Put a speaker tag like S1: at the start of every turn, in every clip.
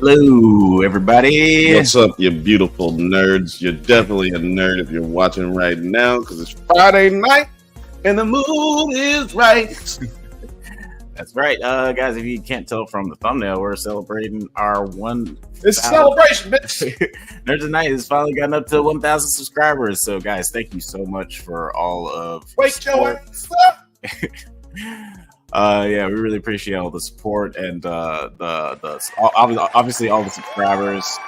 S1: Hello, everybody.
S2: What's up, you beautiful nerds? You're definitely a nerd if you're watching right now because it's Friday night and the mood is right.
S1: That's right, guys. If you can't tell from the thumbnail, we're celebrating our one.
S2: It's a celebration, bitch.
S1: Nerds Nite has finally gotten up to 1,000 subscribers. So, guys, thank you so much for all of.
S2: Wait, your ass up.
S1: Yeah, we really appreciate all the support and obviously all the subscribers.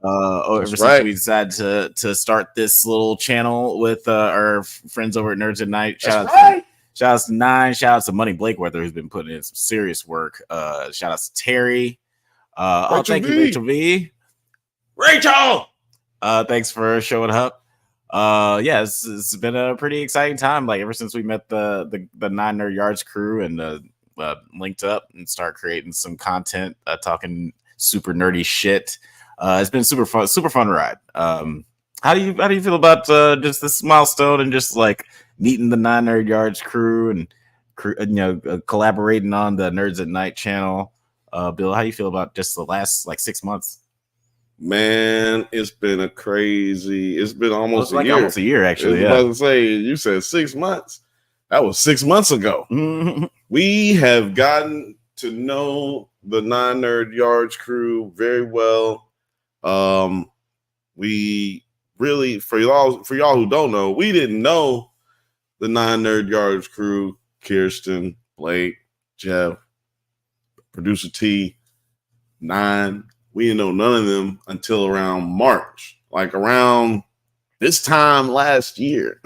S1: Ever since we decided to start this little channel with our friends over at Nerds Nite. Shout out to Nine. Shout out to moneyblakeweather, who's been putting in some serious work. Shout out to Terry. Thank you, Rachel V.
S2: Rachel!
S1: Thanks for showing up. Yeah, it's been a pretty exciting time. Like ever since we met the 9 Nerd Yards crew and linked up and start creating some content, talking super nerdy shit. It's been super fun ride. How do you feel about just this milestone and just like meeting the 9 Nerd Yards crew and collaborating on the Nerds at Night channel? Bill, how do you feel about just the last 6 months?
S2: Man, it's been almost a year.
S1: Almost a year, actually.
S2: I was about to say, you said 6 months. That was 6 months ago. Mm-hmm. We have gotten to know the 9 Nerd Yards crew very well. We really, for y'all who don't know, we didn't know the 9 Nerd Yards crew, KirstYn, Blake, Jeff, producer T, 9. We didn't know none of them until around March, like around this time last year.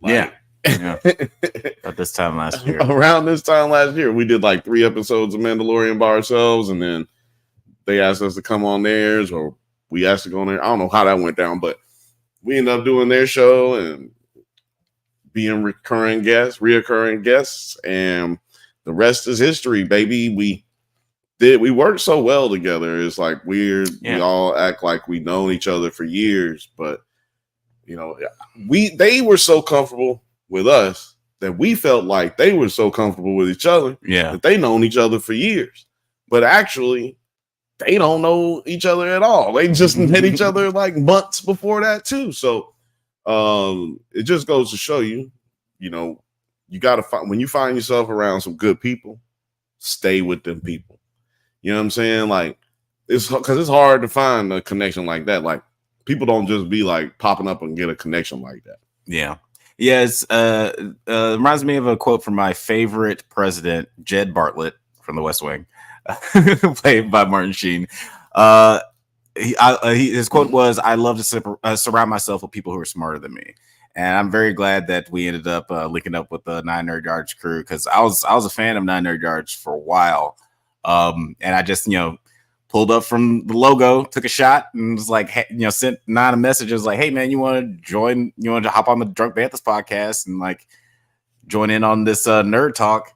S1: Yeah. At this time last year.
S2: Around this time last year, we did 3 episodes of Mandalorian by ourselves, and then they asked us to come on theirs, or we asked to go on there. I don't know how that went down, but we ended up doing their show and being reoccurring guests, and the rest is history, baby. We worked so well together. It's weird. Yeah. We all act like we known each other for years, but they were so comfortable with us that we felt like they were so comfortable with each other.
S1: Yeah,
S2: that they known each other for years, but actually they don't know each other at all. They just met each other months before that too. So it just goes to show you, you got to find, when you find yourself around some good people, stay with them people. You know what I'm saying? It's because it's hard to find a connection like that. People don't just be popping up and get a connection like that.
S1: Yeah. Yes. Reminds me of a quote from my favorite president, Jed Bartlett from The West Wing, played by Martin Sheen. His quote was, "I love to surround myself with people who are smarter than me." And I'm very glad that we ended up linking up with the 9 Nerd Yards crew, because I was a fan of 9 Nerd Yards for a while. And I just, pulled up from the logo, took a shot, and was sent 9 a message. It was like, hey, man, you want to join? You want to hop on the Drunk Banthas podcast and join in on this nerd talk?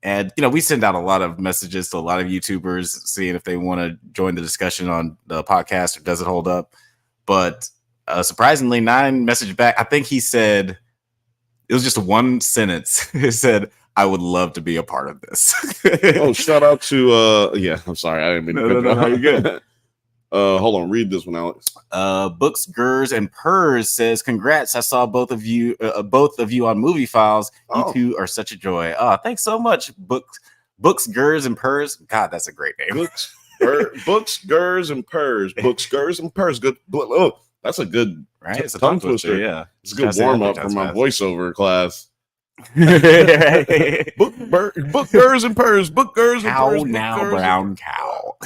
S1: And, we send out a lot of messages to a lot of YouTubers, seeing if they want to join the discussion on the podcast or does it hold up. But surprisingly, 9 messaged back. I think he said, it was just one sentence. It said, "I would love to be a part of this."
S2: Oh, shout out to yeah, I'm sorry, I didn't mean to.
S1: No, you're good.
S2: Hold on, read this one, Alex.
S1: Books, Gers, and Purrs says, "Congrats! I saw both of you on Movie Files. You two are such a joy." Thanks so much, Books, Gers, and Purrs. God, that's a great name.
S2: Books, Gers, and Purrs. Books, Gers, and Purrs. Good. Oh, that's a good
S1: it's a
S2: tongue twister.
S1: Yeah,
S2: it's a good warm up for my voiceover class. Book, Gers, and Purrs. Book, Gers, and Purrs.
S1: Cow now, brown cow.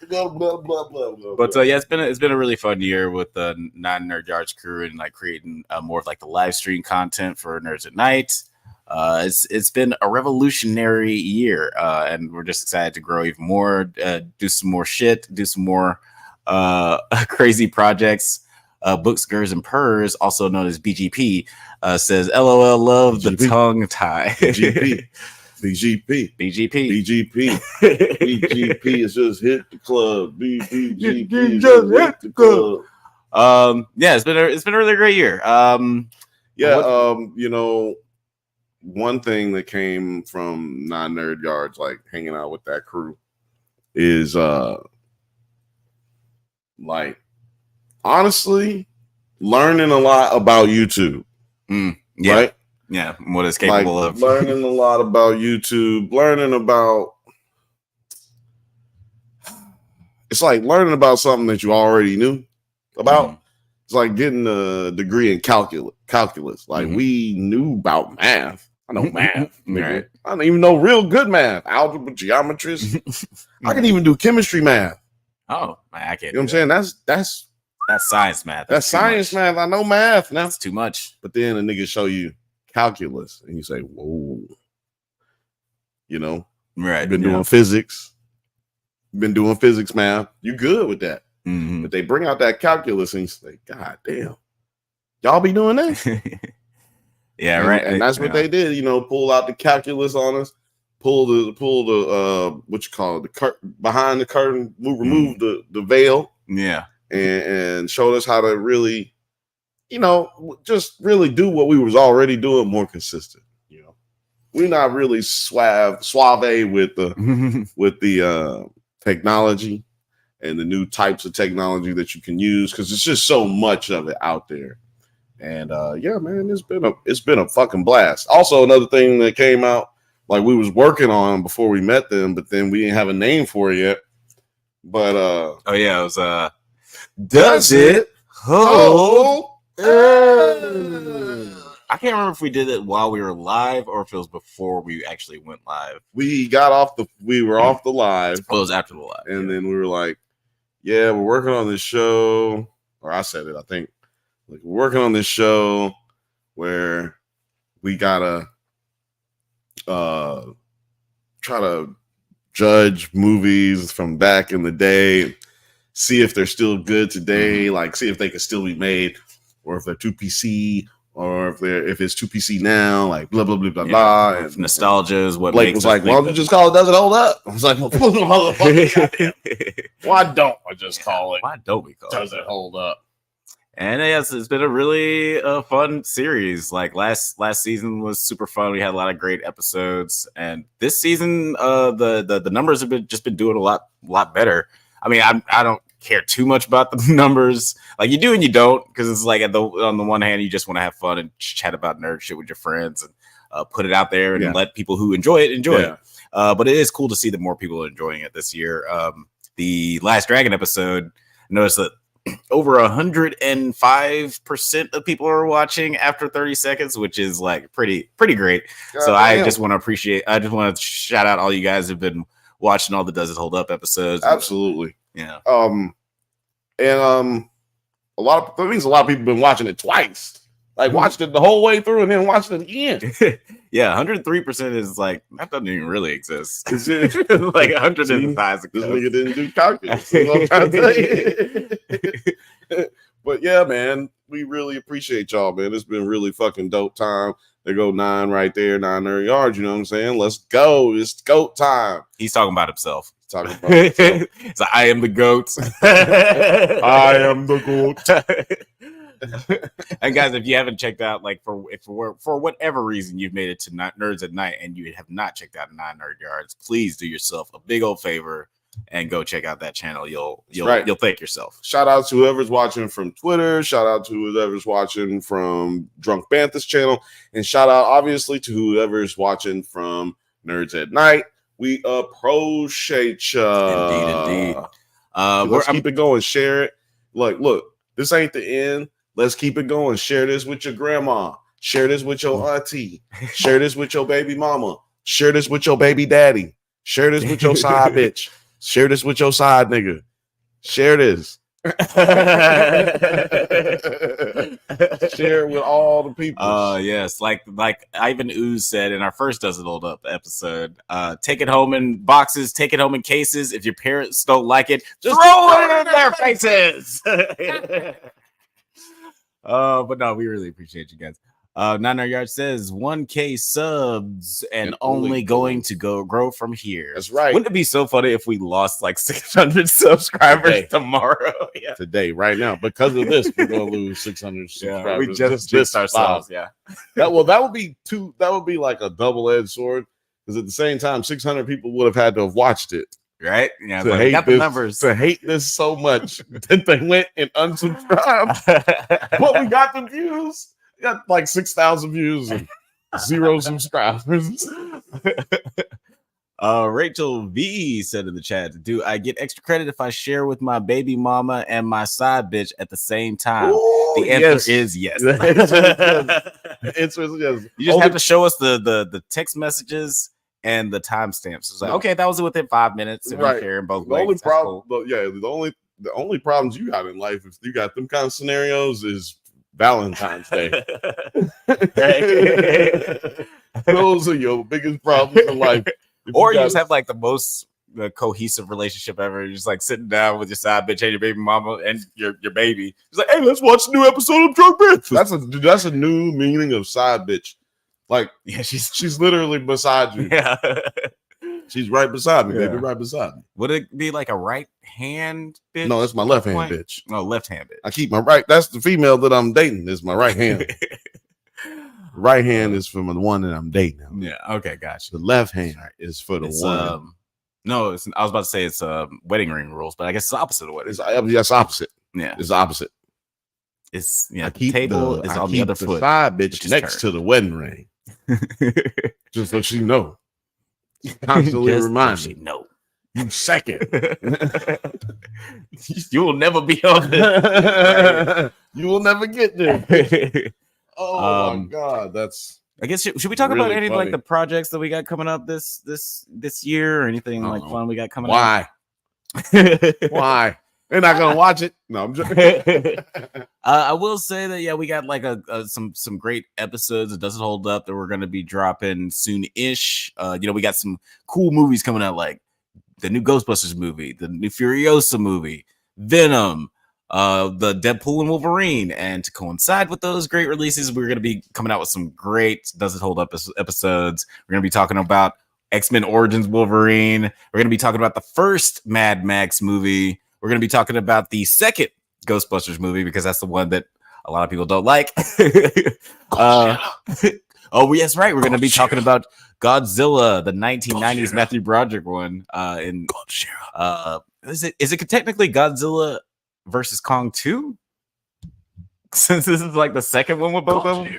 S2: Blah, blah, blah,
S1: but yeah, it's been a really fun year with the 9 Nerd Yards crew and creating more of the live stream content for Nerds at Night. It's been a revolutionary year, and we're just excited to grow even more, do some more shit, do some more crazy projects. Books, Gers, and Purrs, also known as BGP, says, "LOL, love BGP. The tongue tie."
S2: BGP is just hit the club. BGP just hit the club.
S1: Yeah, it's been a really great year.
S2: One thing that came from 9 Nerd Yards, hanging out with that crew, is like honestly learning a lot about YouTube.
S1: Yeah.
S2: Right?
S1: Yeah. What it's capable
S2: like
S1: of.
S2: Learning a lot about YouTube, learning about it's like learning about something that you already knew about. It's like getting a degree in calculus. Like we knew about math. I know math. Right. I don't even know real good math. Algebra, geometries. I can even do chemistry math.
S1: Oh, I can't.
S2: You know what I'm saying? That's
S1: science math.
S2: That's science math. I know math now.
S1: That's too much.
S2: But then a nigga show you calculus and you say, whoa. You know?
S1: Right.
S2: You've been doing physics. You've been doing physics math. You good with that. But they bring out that calculus and you say, God damn. Y'all be doing that?
S1: Yeah, right.
S2: And that's what they did, you know, pull out the calculus on us, pull the what you call it, the behind the curtain, remove the veil.
S1: Yeah.
S2: And showed us how to really, you know, just really do what we was already doing more consistent. You know, we're not really suave with the technology and the new types of technology that you can use because it's just so much of it out there. And yeah, man, it's been a fucking blast. Also, another thing that came out, like we was working on before we met them, but then we didn't have a name for it yet. But
S1: oh yeah, it was
S2: does it hold?
S1: I can't remember if we did it while we were live or if it was before we actually went live.
S2: We were off the live.
S1: Oh, it was after the live.
S2: And then we were like, yeah, we're working on this show. Or I said it, I think. Like, we're working on this show where we gotta try to judge movies from back in the day, see if they're still good today, like see if they can still be made, or if they're too PC, or if it's too PC now, like blah blah blah blah blah.
S1: And nostalgia is what
S2: Blake was like, "Why don't you just call it? Does it hold up?" I was like, well, "Motherfucker, why don't I just call it?
S1: Why don't we call
S2: Does it hold up?"
S1: And yes, it's been a really fun series. Like last season was super fun. We had a lot of great episodes, and this season, the numbers have been doing a lot better. I mean, I don't care too much about the numbers. Like you do and you don't, because it's like on the one hand, you just want to have fun and chat about nerd shit with your friends and put it out there and let people who enjoy it enjoy it. But it is cool to see that more people are enjoying it this year. The Last Dragon episode, noticed that over 105% of people are watching after 30 seconds, which is like pretty great. So I just want to shout out all you guys who've been watching all the Does It Hold Up episodes.
S2: Absolutely.
S1: Yeah.
S2: And that means a lot of people have been watching it twice. Like watched it the whole way through and then watched it again.
S1: Yeah, 103% is like that doesn't even really exist. Like 105.
S2: This nigga didn't do calculus. What I'm to but yeah, man, we really appreciate y'all, man. It's been really fucking dope time. There go 9 right there, 9 nerd yards. You know what I'm saying? Let's go. It's goat time.
S1: He's talking about himself.
S2: Talking about himself.
S1: So I am the goat.
S2: I am the goat.
S1: And guys, if you haven't checked out, like for whatever reason you've made it to Nerds at Night and you have not checked out 9 Nerd Yards, please do yourself a big old favor and go check out that channel. You'll thank yourself.
S2: Shout out to whoever's watching from Twitter. Shout out to whoever's watching from Drunk Banthas channel, and shout out obviously to whoever's watching from Nerds at Night. We appreciate ya.
S1: Indeed.
S2: Let's keep it going. Share it. Look, this ain't the end. Let's keep it going. Share this with your grandma. Share this with your auntie. Share this with your baby mama. Share this with your baby daddy. Share this with your side bitch. Share this with your side nigga. Share this. Share it with all the people.
S1: Yes, like Ivan Ooze said in our first Does It Hold Up episode, take it home in boxes, take it home in cases. If your parents don't like it, just throw it in their faces. But no, we really appreciate you guys. 9 Nerd Yard says 1K subs and only going to grow from here.
S2: That's right.
S1: Wouldn't it be so funny if we lost like 600 subscribers tomorrow? Yeah.
S2: Today, right now, because of this, we're gonna lose 600 subscribers.
S1: We just dissed ourselves. Yeah.
S2: That would be like a double-edged sword, because at the same time, 600 people would have had to have watched it.
S1: right? Yeah,
S2: To
S1: but
S2: hate
S1: got the
S2: this,
S1: numbers.
S2: to hate this so much that they went and unsubscribed. But we got the views. We got like 6,000 views and 0 subscribers.
S1: Rachel V said in the chat, do I get extra credit if I share with my baby mama and my side bitch at the same time?
S2: Ooh,
S1: the answer is yes.
S2: The answer is yes.
S1: You just have to show us the text messages and the timestamps. It's like, okay, that was within 5 minutes. And right. Sharing both ways.
S2: Only problem, cool. The only problems you got in life, if you got them kind of scenarios, is Valentine's Day. Those are your biggest problems in life.
S1: Or you just have like the most cohesive relationship ever. You're just like sitting down with your side bitch and your baby mama and your baby. It's like, hey, let's watch a new episode of Drunk Banthas.
S2: That's a new meaning of side bitch. Like, yeah, she's literally beside you.
S1: Yeah.
S2: She's right beside me, baby, right beside me.
S1: Would it be like a right hand bitch?
S2: No, it's my left hand bitch.
S1: No, left hand bitch.
S2: I keep my right. That's the female that I'm dating. Is my right hand. Right hand is for the one that I'm dating now.
S1: Yeah. Okay. Gotcha.
S2: The left hand is for the one.
S1: No, I was about to say it's wedding ring rules, but I guess it's opposite of what it is.
S2: It's opposite.
S1: Yeah,
S2: it's opposite.
S1: It's the table is on the other foot.
S2: Side bitch next to the wedding ring, just so she know. Constantly remind me.
S1: No,
S2: you second.
S1: You will never be on this.
S2: You will never get there. Oh my god, that's.
S1: I guess should we talk really about any like the projects that we got coming up this year or anything like fun we got coming up?
S2: Why? They're not gonna watch it. No, I'm joking.
S1: I will say that we got like some great episodes. It doesn't hold up that we're gonna be dropping soon-ish. We got some cool movies coming out, like the new Ghostbusters movie, the new Furiosa movie, Venom, the Deadpool and Wolverine, and to coincide with those great releases, we're going to be coming out with some great Does It Hold Up episodes. We're going to be talking about X-Men Origins Wolverine. We're going to be talking about the first Mad Max movie. We're going to be talking about the second Ghostbusters movie because that's the one that a lot of people don't like. Oh, yes, right. We're going to be talking about Godzilla, the 1990s Matthew Broderick one. Is it technically Godzilla versus Kong 2? Since this is like the second one with both of them.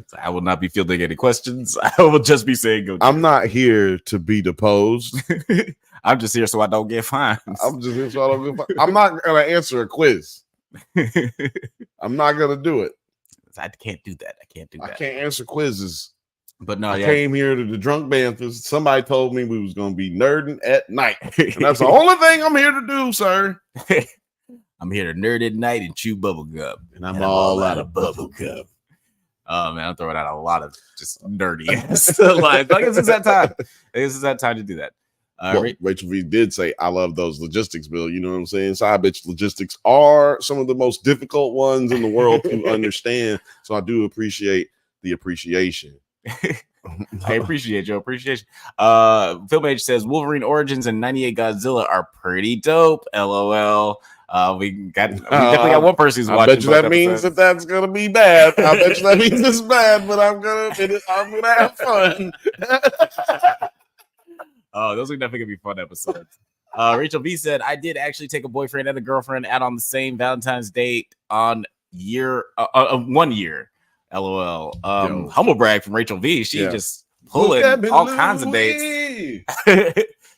S1: So I will not be fielding any questions. I will just be saying Godzilla.
S2: I'm not here to be deposed.
S1: I'm just here so I don't get fined.
S2: I'm just here so I don't get fined. I'm not going to answer a quiz. I'm not going to do it.
S1: I can't do that. I
S2: can't answer quizzes.
S1: But no,
S2: I came here to the Drunk Banthas. Somebody told me we was going to be nerding at night. And that's the only thing I'm here to do, sir.
S1: I'm here to nerd at night and chew bubble gum.
S2: And I'm all out of bubble gum.
S1: Oh, man, I'm throwing out a lot of just nerdy lines. I guess it's that time. This is that time to do that.
S2: Rachel V did say, I love those logistics, Bill. You know what I'm saying? Side bitch logistics are some of the most difficult ones in the world to understand. So I do appreciate the appreciation.
S1: I appreciate your appreciation. Film Age says Wolverine Origins and 98 Godzilla are pretty dope. LOL. We definitely got one person who's watching.
S2: I bet you that means that's gonna be bad. I bet you that means it's bad, but I'm gonna have fun.
S1: Oh, those are definitely gonna be fun episodes. Rachel V said, I did actually take a boyfriend and a girlfriend out on the same Valentine's date on 1 year. LOL. Humble brag from Rachel V. She just pulling all kinds of dates.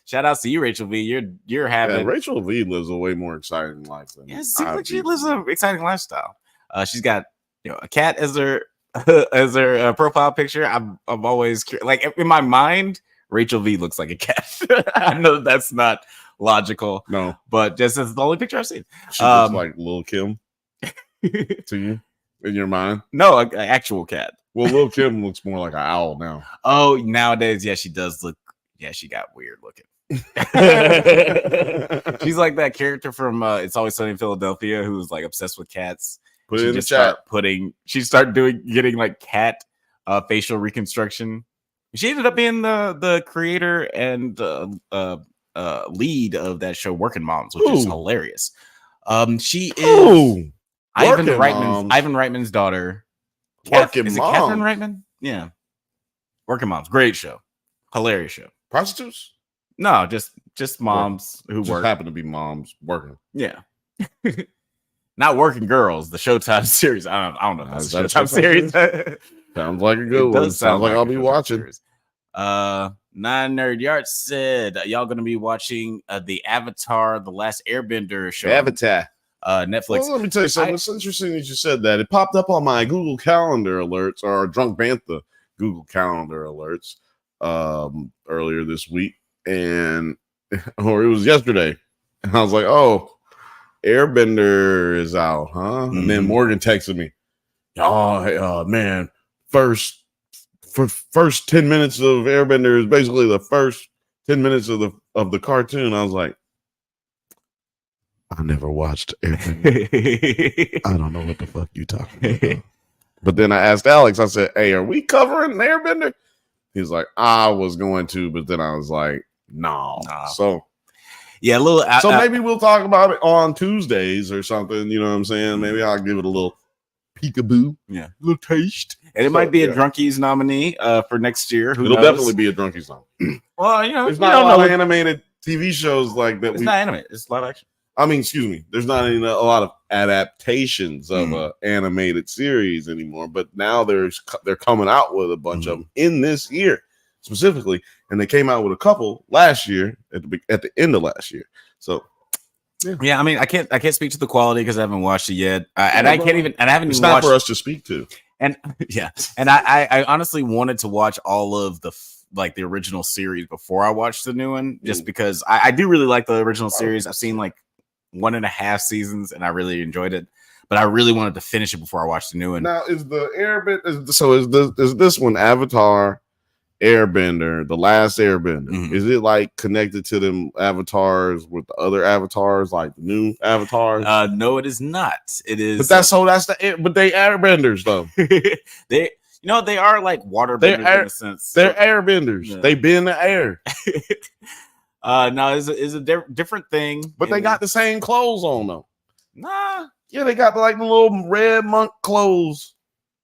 S1: Shout out to you, Rachel V. You're having
S2: Rachel V lives a way more exciting life than
S1: it seems like she lives an exciting lifestyle. She's got a cat as her as her profile picture. I'm always like in my mind, Rachel V looks like a cat. I know that's not logical.
S2: No,
S1: but just as the only picture I've seen.
S2: She looks like Lil' Kim to you in your mind.
S1: No, an actual cat.
S2: Well, Lil' Kim looks more like an owl now.
S1: Oh, nowadays, yeah, she does look. Yeah, she got weird looking. She's like that character from It's Always Sunny in Philadelphia who's like obsessed with cats.
S2: Put it in the chat.
S1: She started getting like cat facial reconstruction. She ended up being the creator and lead of that show Working Moms, which is hilarious. She is Ivan Reitman's daughter.
S2: Working
S1: Is it
S2: Moms.
S1: Catherine Reitman? Yeah. Working Moms. Great show. Hilarious show.
S2: Prostitutes?
S1: No, just moms who
S2: Just
S1: work.
S2: happen to be moms working.
S1: Yeah. Not working girls, the Showtime series. I don't know if that's a Showtime series.
S2: Sounds like a good one. Sounds like I'll be watching.
S1: Series. Nine Nerd Yard said y'all gonna be watching the Avatar: The Last Airbender show.
S2: Avatar.
S1: Netflix.
S2: Well, let me tell you something. It's interesting that you said that. It popped up on my Google Calendar alerts or Drunk Bantha Google Calendar alerts earlier this week, or it was yesterday, and I was like, "Oh, Airbender is out, huh?" Mm-hmm. And then Morgan texted me, "Oh, man, first 10 minutes of Airbender is basically the first 10 minutes of the cartoon." I was like, I never watched Airbender. I don't know what the fuck you talking about. But then I asked Alex, I said, "Hey, are we covering Airbender?" He's like, "I was going to," but then I was like, no. So
S1: yeah,
S2: maybe we'll talk about it on Tuesdays or something. You know what I'm saying? Maybe I'll give it a little peekaboo.
S1: Yeah, a little taste. And it might be a Drunkies nominee for next year.
S2: It'll definitely be a Drunkies nominee.
S1: Well,
S2: there's not a lot of animated TV shows like that.
S1: It's not animated. It's live action.
S2: I mean, excuse me. There's not a lot of adaptations of an animated series anymore, but now they're coming out with a bunch of them in this year specifically, and they came out with a couple last year at the end of last year. So,
S1: yeah. I mean, I can't speak to the quality because I haven't watched it yet, and I can't even. And I haven't.
S2: It's
S1: even
S2: not
S1: watched,
S2: for us to speak to.
S1: And yeah, and I honestly wanted to watch all of the original series before I watched the new one, just because I do really like the original series. I've seen 1.5 seasons, and I really enjoyed it. But I really wanted to finish it before I watched the new one.
S2: Now, is the Airbender? So is this one Avatar, Airbender, The Last Airbender? Is it connected to them avatars with the other avatars, like the new avatars?
S1: No, it is not. It is.
S2: But but they Airbenders though.
S1: they are like water benders in a sense.
S2: They're airbenders. Yeah. They bend the air.
S1: No, it's a different thing.
S2: But they got the same clothes on though.
S1: Nah.
S2: Yeah, they got the little red monk clothes.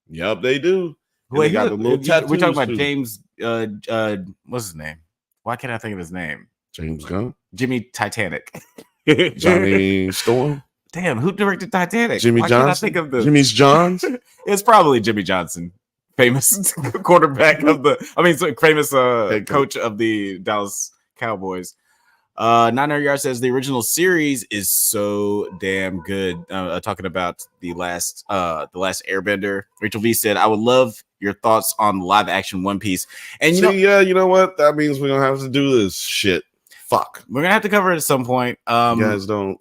S2: Yep, they do.
S1: Wait, they got the little tattoos. We're talking about James. What's his name? Why can't I think of his name?
S2: James Gunn.
S1: Jimmy Titanic.
S2: Johnny Storm.
S1: Damn, who directed Titanic?
S2: Jimmy Johnson. Can't I think of Jimmy's Johns.
S1: It's probably Jimmy Johnson, famous quarterback famous coach of the Dallas Cowboys. 900 Yards says the original series is so damn good. Talking about the last Airbender. Rachel V said, "I would love your thoughts on live action One Piece." And
S2: you know what? That means we're gonna have to do this shit. Fuck,
S1: we're gonna have to cover it at some point.
S2: You guys don't,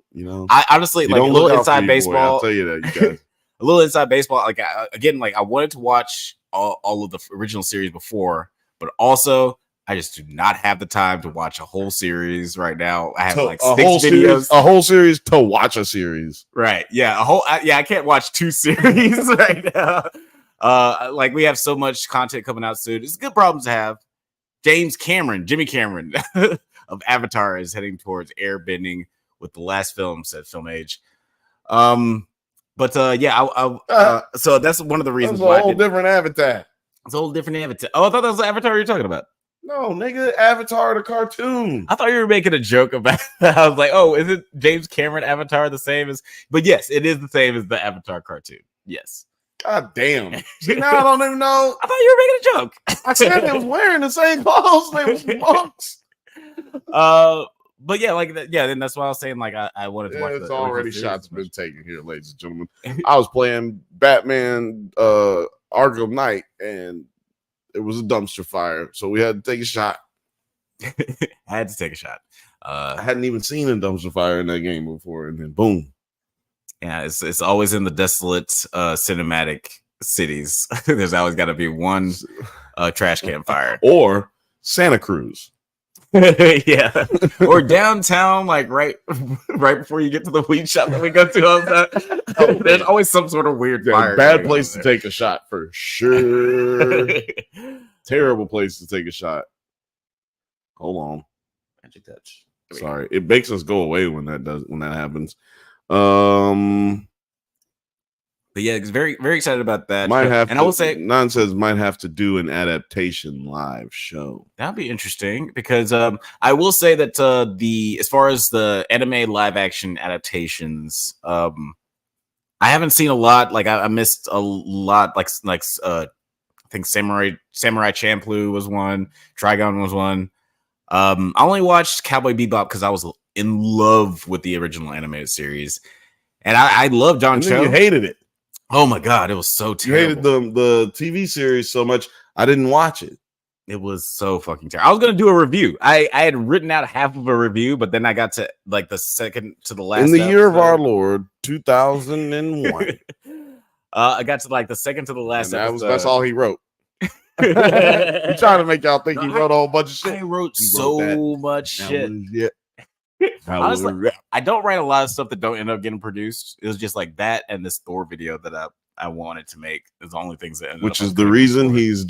S1: I honestly a little inside baseball.
S2: I'll tell you that, you guys.
S1: A little inside baseball. I wanted to watch all of the original series before, but also I just do not have the time to watch a whole series right now. I have 6 videos.
S2: A whole series to watch a series.
S1: Right. Yeah. I can't watch 2 series right now. We have so much content coming out soon. It's a good problem to have. Jimmy Cameron of Avatar is heading towards airbending with the last film, said Film Age. So that's one of the reasons why.
S2: It's a whole different Avatar.
S1: It's a whole different Avatar. Oh, I thought that was the Avatar you're talking about.
S2: No, nigga, Avatar the cartoon.
S1: I thought you were making a joke about that. I was like, oh, is it James Cameron Avatar the same as? But yes, it is the same as the Avatar cartoon. Yes.
S2: God damn. See, now I don't even know.
S1: I thought you were making a joke.
S2: I said they was wearing the same clothes. They was monks.
S1: But yeah, then that's why I was saying I wanted to watch.
S2: It's already shots been taken here, ladies and gentlemen. I was playing Batman Arkham Knight, and it was a dumpster fire, so we had to take a shot.
S1: I had to take a shot.
S2: I hadn't even seen a dumpster fire in that game before, and then boom.
S1: Yeah, it's always in the desolate cinematic cities. There's always got to be one trash can fire
S2: or Santa Cruz.
S1: Yeah, or downtown, right before you get to the weed shop that we go to all the time. There's always some sort of weird fire.
S2: Bad place to take a shot for sure. Terrible place to take a shot. Hold on.
S1: Magic touch.
S2: Sorry, it makes us go away when that happens.
S1: But yeah, it's very, very excited about that.
S2: Might have
S1: and
S2: to,
S1: I will say,
S2: Nan says might have to do an adaptation live show.
S1: that'd be interesting because I will say that as far as the anime live action adaptations, I haven't seen a lot. Like I missed a lot. I think Samurai Champloo was one. Trigon was one. I only watched Cowboy Bebop because I was in love with the original animated series, and I love John Cho.
S2: You hated it.
S1: Oh my god, it was so terrible.
S2: You hated the TV series so much. I didn't watch it.
S1: It was so fucking terrible. I was gonna do a review. I had written out half of a review, but then I got to like the second to the last.
S2: In the year of our Lord, 2001.
S1: I got to like the second to the last.
S2: That's all he wrote. He's trying to make y'all think he wrote a whole bunch of shit.
S1: I wrote so much shit. Honestly, I don't write a lot of stuff that don't end up getting produced. It was just like that and this Thor video that I wanted to make. Is the only things that ended
S2: which is the reason he's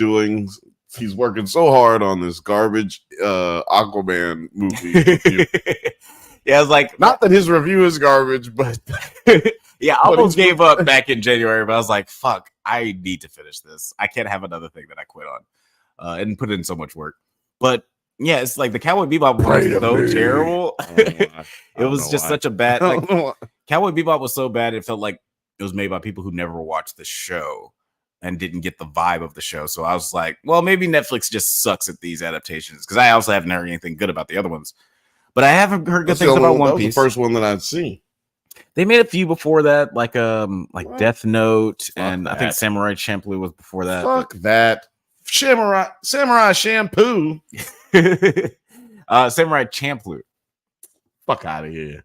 S2: working so hard on this garbage Aquaman movie.
S1: Yeah, I was like,
S2: not that his review is garbage, but
S1: yeah, I almost gave up back in January, but I was like, fuck, I need to finish this. I can't have another thing that I quit on and put in so much work. But yeah, it's like the Cowboy Bebop was so terrible. It was just such a bad. Like, Cowboy Bebop was so bad, it felt like it was made by people who never watched the show and didn't get the vibe of the show. So I was like, well, maybe Netflix just sucks at these adaptations because I also haven't heard anything good about the other ones. But I haven't heard good things about One Piece.
S2: The first one that I'd seen.
S1: They made a few before that, like Death Note, and I think Samurai Champloo was before that.
S2: Fuck that. Samurai Shampoo.
S1: Samurai Champloo.
S2: Fuck out of here.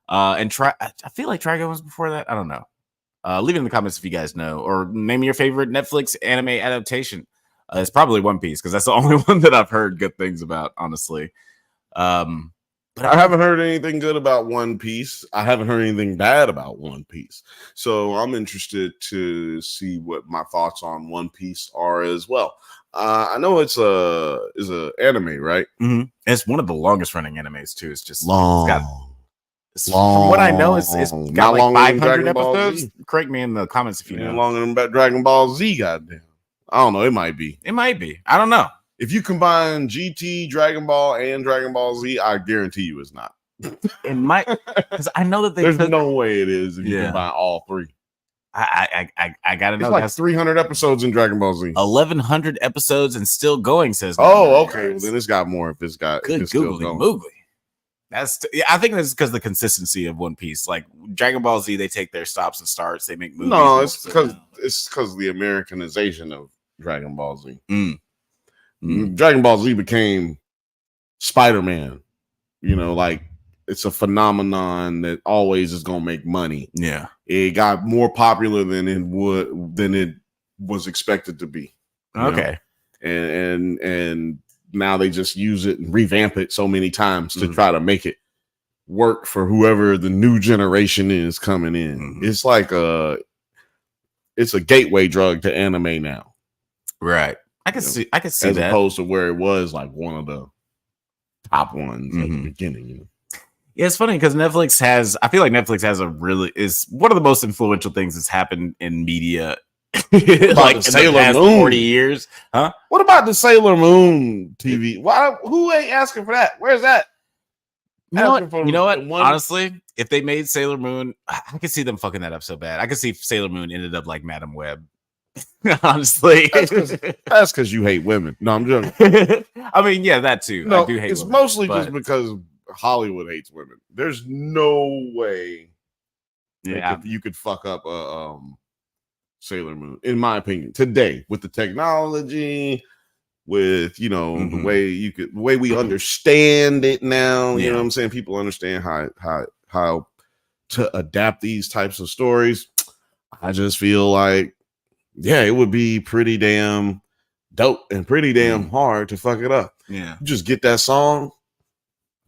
S1: I feel like Trigon was before that. I don't know. Leave it in the comments if you guys know, or name your favorite Netflix anime adaptation. It's probably One Piece because that's the only one that I've heard good things about, honestly.
S2: But I haven't heard anything good about One Piece. I haven't heard anything bad about One Piece. So I'm interested to see what my thoughts on One Piece are as well. I know it's a anime, right?
S1: Mm-hmm. It's one of the longest running animes too. It's just
S2: long.
S1: From what I know, it's got like 500 episodes. Correct me in the comments if you know.
S2: Longer than Dragon Ball Z, goddamn. I don't know. It might be.
S1: I don't know.
S2: If you combine GT, Dragon Ball, and Dragon Ball Z, I guarantee you it's not.
S1: It might, because I know that
S2: there's no way it is if you combine all three.
S1: I gotta know.
S2: It's like 300 episodes in Dragon Ball Z.
S1: 1,100 episodes and still going. Says.
S2: Oh, okay. Well, then it's got more. If it's got
S1: good googly moogly. I think that's because the consistency of One Piece. Like Dragon Ball Z, they take their stops and starts. They make movies.
S2: No, it's because of the Americanization of Dragon Ball Z. Dragon Ball Z became Spider-Man. You know, like it's a phenomenon that always is gonna make money.
S1: Yeah,
S2: it got more popular than it was expected to be.
S1: Okay,
S2: and now they just use it and revamp it so many times to try to make it work for whoever the new generation is coming in. It's like it's a gateway drug to anime now.
S1: Right. I can see that.
S2: As opposed to where it was like one of the top ones at the beginning. You know?
S1: Yeah, it's funny because I feel like Netflix is one of the most influential things that's happened in media like in the past 40 years. Huh?
S2: What about the Sailor Moon TV? Why? Who ain't asking for that? Where's that?
S1: You know what? Honestly, if they made Sailor Moon, I could see them fucking that up so bad. I could see if Sailor Moon ended up like Madam Web. Honestly,
S2: that's because you hate women. No, I'm joking.
S1: I mean, yeah, that too.
S2: No,
S1: I do hate
S2: it's
S1: women,
S2: mostly just because Hollywood hates women. There's no way you could fuck up Sailor Moon, in my opinion, today with the technology, with the way we understand it now. You know what I'm saying? People understand how to adapt these types of stories. I just feel like, yeah, it would be pretty damn dope and pretty damn hard to fuck it up.
S1: Yeah,
S2: just get that song,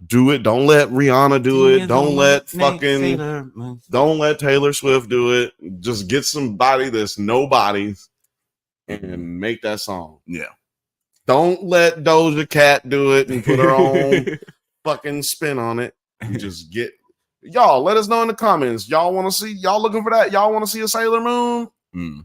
S2: do it. Don't let Rihanna do it. Don't let Taylor Swift do it. Just get somebody that's nobodies and make that song.
S1: Yeah.
S2: Don't let Doja Cat do it and put her own fucking spin on it. You just get Y'all let us know in the comments. Y'all want to see? Y'all looking for that? Y'all want to see a Sailor Moon?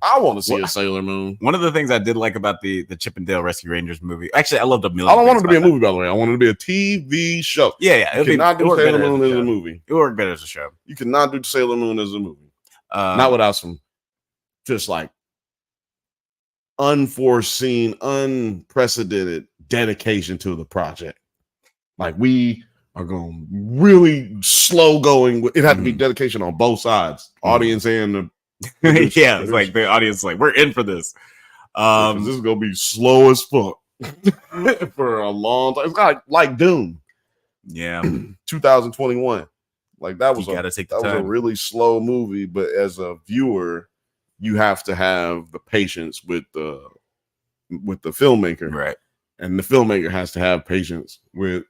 S2: I want to see a Sailor Moon.
S1: One of the things I did like about the Chip and Dale Rescue Rangers movie, actually, I loved a million.
S2: I don't want it to be a movie, by the way. I want it to be a TV show.
S1: Yeah.
S2: You cannot do Sailor Moon as a movie.
S1: It worked better as a show.
S2: You cannot do Sailor Moon as a movie. Not without some just like unforeseen, unprecedented dedication to the project. Like we are going really slow going. It had to be dedication on both sides, audience and the
S1: yeah, it's like the audience is like, we're in for this.
S2: This is gonna be slow as fuck for a long time. It's kind of like Doom.
S1: Yeah.
S2: 2021. Like that was
S1: was
S2: a really slow movie, but as a viewer, you have to have the patience with the filmmaker.
S1: Right.
S2: And the filmmaker has to have patience with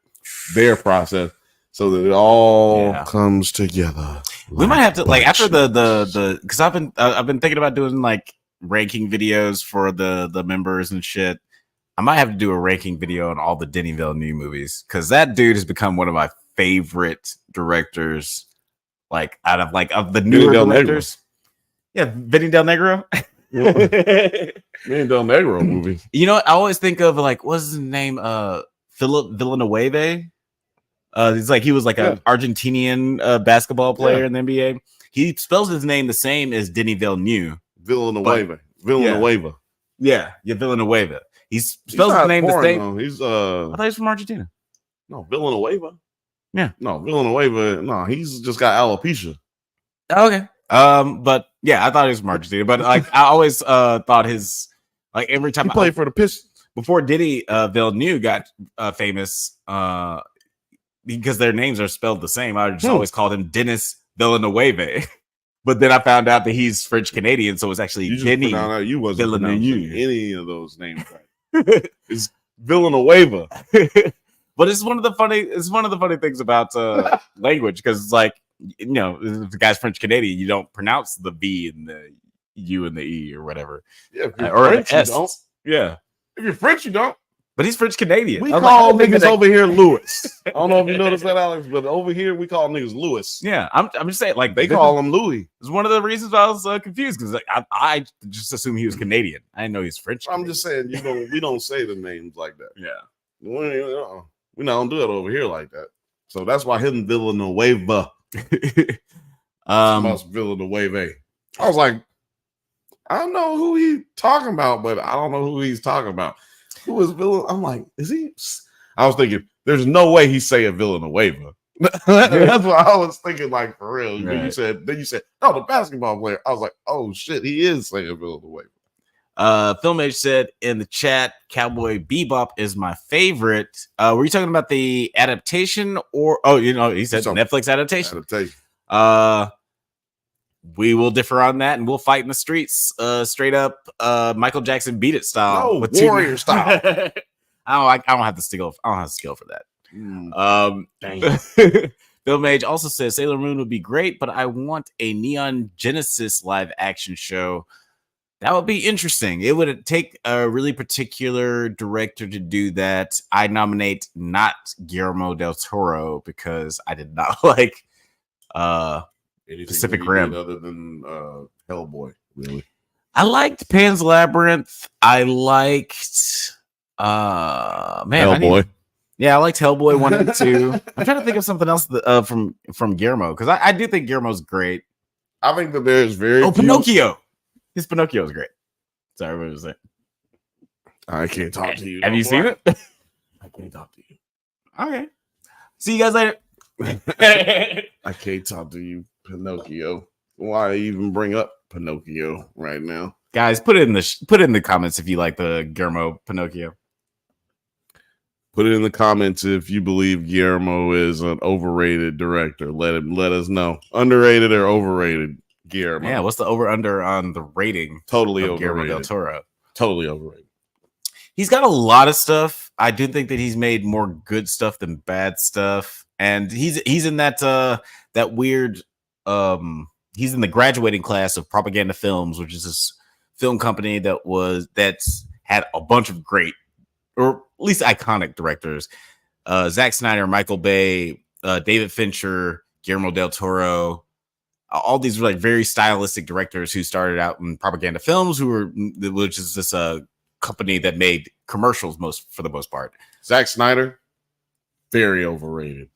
S2: their process so that it all comes together.
S1: We might have to like after the because I've been thinking about doing like ranking videos for the members and shit. I might have to do a ranking video on all the Denis Villeneuve movies because that dude has become one of my favorite directors. Like out of the newer directors. Yeah, Vinny Del Negro.
S2: Vinny Del Negro movie.
S1: You know what? I always think of like what's his name? Philip Villanueva. He was like an Argentinian basketball player in the NBA. He spells his name the same as Denis Villeneuve.
S2: Villanueva.
S1: Yeah, Villanueva. He spells his name the same.
S2: No. He's
S1: I thought he was from Argentina.
S2: No, Villanueva.
S1: Yeah.
S2: No, Villanueva. No, he's just got alopecia.
S1: Okay. But yeah, I thought he was from Argentina. But like I always thought his like every time
S2: he played for the Pistons.
S1: Before Denis Villeneuve got famous, because their names are spelled the same, I just always called him Dennis Villanueva. But then I found out that he's French Canadian, so it's actually Denis
S2: Villeneuve. Any of those names right? It's Villanueva.
S1: But it's one of the funny things about language because it's like if the guy's French Canadian, you don't pronounce the V and the U and the E or whatever.
S2: Yeah,
S1: or
S2: French,
S1: the S.
S2: You don't.
S1: Yeah.
S2: If you're French, you don't.
S1: But he's French Canadian.
S2: We call niggas over here Louis. I don't know if you noticed that, Alex, but over here we call niggas Louis.
S1: Yeah, I'm just saying, like
S2: they call him Louis.
S1: It's one of the reasons I was confused because I just assumed he was Canadian. I didn't know he's French.
S2: I'm just saying, we don't say the names like that.
S1: Yeah,
S2: we don't do it over here like that. So that's why him Villanueva. Villanueva. I was like, I don't know who he's talking about, but I don't know who he's talking about. Who is Villan? I'm like, is he? I was thinking, there's no way he's saying Villanueva. That's what I was thinking, like for real. Right. Then you said, no, the basketball player. I was like, oh shit, he is saying Villanueva.
S1: Filmage said in the chat, Cowboy Bebop is my favorite. Were you talking about the adaptation or? Oh, he said Netflix adaptation. We will differ on that, and we'll fight in the streets, straight up, Michael Jackson Beat It style,
S2: warrior style.
S1: I don't have the skill. I don't have the skill for that. Bill Mage also says Sailor Moon would be great, but I want a Neon Genesis live action show. That would be interesting. It would take a really particular director to do that. I nominate not Guillermo del Toro because I did not like Pacific Rim
S2: other than Hellboy. Really,
S1: I liked Pan's Labyrinth. I liked
S2: Hellboy.
S1: I liked Hellboy 1 and 2. I'm trying to think of something else from Guillermo because I do think Guillermo's great.
S2: I think that there's
S1: Pinocchio. His Pinocchio is great. Sorry, what was it?
S2: I can't talk to you.
S1: Have you seen it?
S2: I can't talk to you.
S1: Okay. See you guys later.
S2: I can't talk to you, Pinocchio. Why even bring up Pinocchio right now?
S1: Guys, put it in the comments if you like the Guillermo Pinocchio.
S2: Put it in the comments if you believe Guillermo is an overrated director. Let us know. Underrated or overrated, Guillermo?
S1: Yeah, what's the over-under on the rating?
S2: Totally overrated.
S1: Guillermo del Toro.
S2: Totally overrated.
S1: He's got a lot of stuff. I do think that he's made more good stuff than bad stuff. And he's in that weird he's in the graduating class of Propaganda Films, which is this film company that's had a bunch of great, or at least iconic directors. Zack Snyder, Michael Bay, David Fincher, Guillermo del Toro, all these like very stylistic directors who started out in propaganda films, which is this company that made commercials for the most part.
S2: Zack Snyder, very overrated.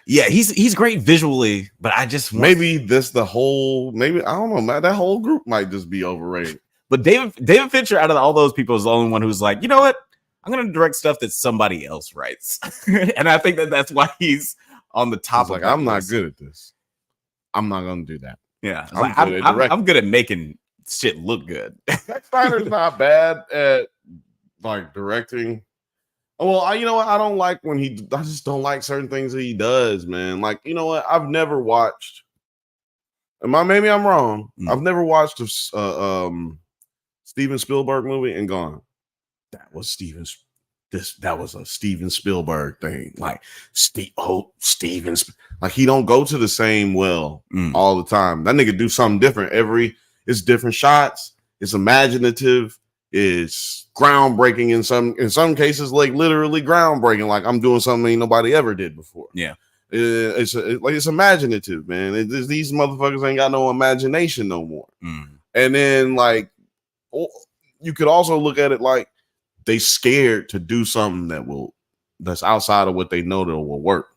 S1: Yeah, he's great visually, but I just
S2: maybe I don't know, man. That whole group might just be overrated.
S1: But David Fincher, out of all those people, is the only one who's like, you know what? I'm going to direct stuff that somebody else writes, and I think that's why he's on the top.
S2: Like, I'm not good at this. I'm not going to do that.
S1: Yeah, I'm good at making shit look good.
S2: Zack Snyder's not bad at like directing. Well, you know what? I don't like when I just don't like certain things that he does, man. Like, you know what? I've never watched. Maybe I'm wrong. I've never watched a Steven Spielberg movie and gone, that was a Steven Spielberg thing. Like Steven, like he don't go to the same well all the time. That nigga do something different. It's different shots. It's imaginative. It's groundbreaking in some cases, like literally groundbreaking. Like I'm doing something ain't nobody ever did before.
S1: Yeah,
S2: it's imaginative, man. These motherfuckers ain't got no imagination no more. And then like you could also look at it like they scared to do something that's outside of what they know that will work.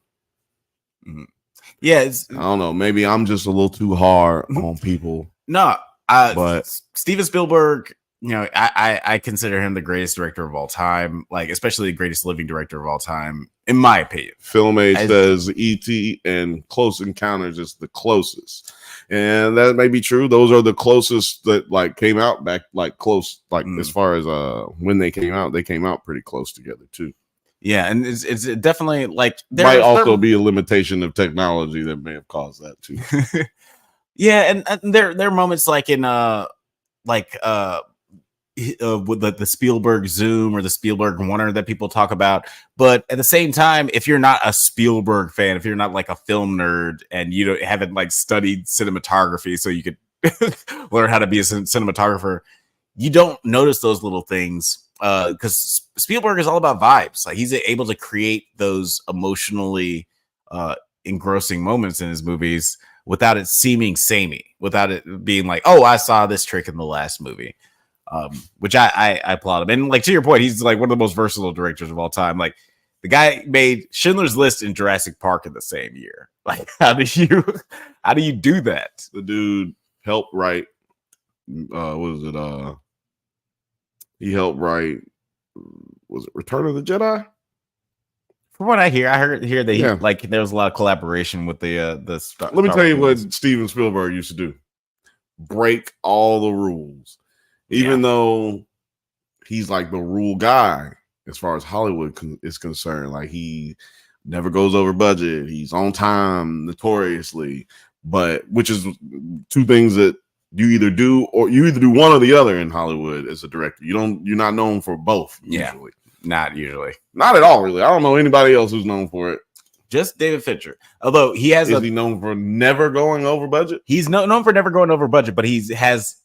S1: Yeah,
S2: I don't know. Maybe I'm just a little too hard on people.
S1: No,
S2: but
S1: Steven Spielberg, you know, I consider him the greatest director of all time, like especially the greatest living director of all time, in my opinion.
S2: Film Age says E.T. and Close Encounters is the closest, and that may be true. Those are the closest that like came out back like close, like as far as when they came out pretty close together too.
S1: Yeah, and it's definitely like
S2: there might also be a limitation of technology that may have caused that too.
S1: Yeah, and there are moments like in with the Spielberg Zoom or the Spielberg Wonder that people talk about, but at the same time, if you're not a Spielberg fan, if you're not like a film nerd and you haven't like studied cinematography so you could learn how to be a cinematographer, you don't notice those little things because Spielberg is all about vibes. Like he's able to create those emotionally engrossing moments in his movies without it seeming samey, without it being like, oh, I saw this trick in the last movie. Which I applaud him. And like to your point, he's like one of the most versatile directors of all time. Like the guy made Schindler's List and Jurassic Park in the same year. Like how do you do that?
S2: The dude helped write what is it? He helped write, was it Return of the Jedi?
S1: From what I heard that he like there was a lot of collaboration with the
S2: Let me tell you what Steven Spielberg used to do. Break all the rules. Even though he's like the rule guy as far as Hollywood is concerned, like he never goes over budget. He's on time notoriously, but which is two things that you either do one or the other in Hollywood as a director. You're not known for both. Usually.
S1: Not usually.
S2: Not at all, really. I don't know anybody else who's known for it.
S1: Just David Fincher. Although he has
S2: he known for never going over budget?
S1: He's known for never going over budget, but he has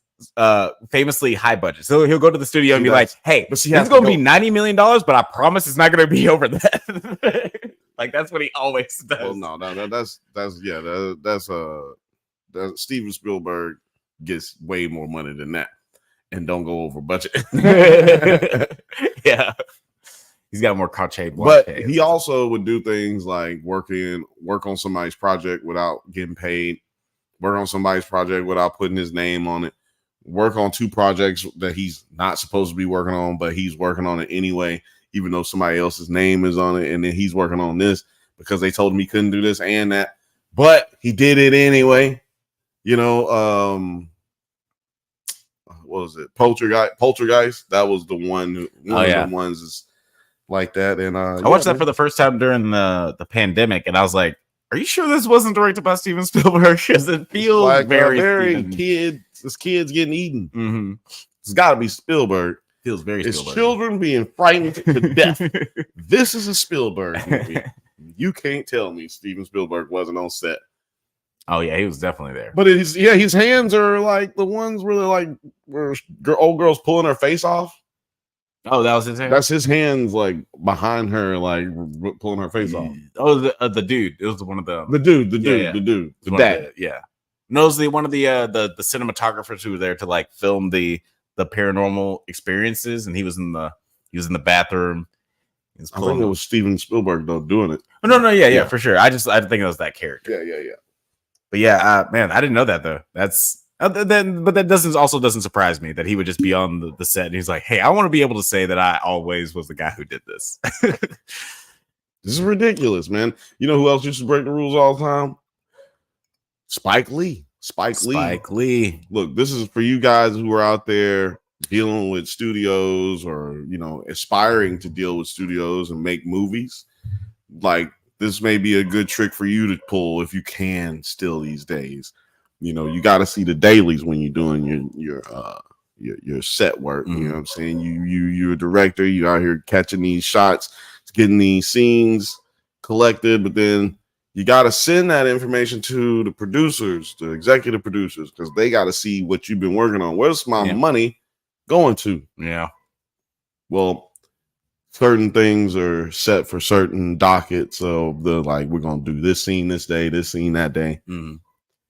S1: famously high budget. So he'll go to the studio and be like, hey, this is going to be $90 million, but I promise it's not going to be over that. Like that's what he always does.
S2: Well, no, that's Steven Spielberg gets way more money than that and don't go over budget.
S1: Yeah. He's got more cachet.
S2: But he also would do things like work on somebody's project without getting paid, work on somebody's project without putting his name on it, work on two projects that he's not supposed to be working on, but he's working on it anyway, even though somebody else's name is on it. And then he's working on this because they told him he couldn't do this and that, but he did it anyway. You know, what was it? Poltergeist. That was the one of the ones is like that. And I
S1: watched that for the first time during the pandemic, and I was like, are you sure this wasn't directed by Steven Spielberg? Because it feels like very
S2: this kid's getting eaten.
S1: Mm-hmm.
S2: It's got to be Spielberg.
S1: Feels very
S2: it's
S1: Spielberg.
S2: Children being frightened to death. This is a Spielberg movie. You can't tell me Steven Spielberg wasn't on set.
S1: Oh yeah, he was definitely there.
S2: But his hands are like the ones where they're like where old girls pulling her face off.
S1: Oh, that was his hand.
S2: That's his hands, like behind her, like pulling her face off.
S1: Oh, the dude. It was one of the
S2: dude,
S1: yeah.
S2: the dad.
S1: Yeah. No, it was one of the cinematographers who were there to like film the paranormal experiences, and he was in the bathroom.
S2: I think it was Steven Spielberg though doing it.
S1: Oh, no, yeah, for sure. I think it was that character.
S2: Yeah.
S1: But yeah, man, I didn't know that though. That's but that doesn't surprise me that he would just be on the set and he's like, hey, I want to be able to say that I always was the guy who did this.
S2: This is ridiculous, man. You know who else used to break the rules all the time? Spike Lee.
S1: Spike Lee.
S2: Look, this is for you guys who are out there dealing with studios or, you know, aspiring to deal with studios and make movies. Like, this may be a good trick for you to pull if you can still these days. You know, you got to see the dailies when you're doing your set work. You know what I'm saying? You're a director. You out here catching these shots, getting these scenes collected, but then you got to send that information to the producers, the executive producers, because they got to see what you've been working on. Where's my money going to?
S1: Yeah.
S2: Well, certain things are set for certain dockets. So they're like, we're going to do this scene this day, this scene that day.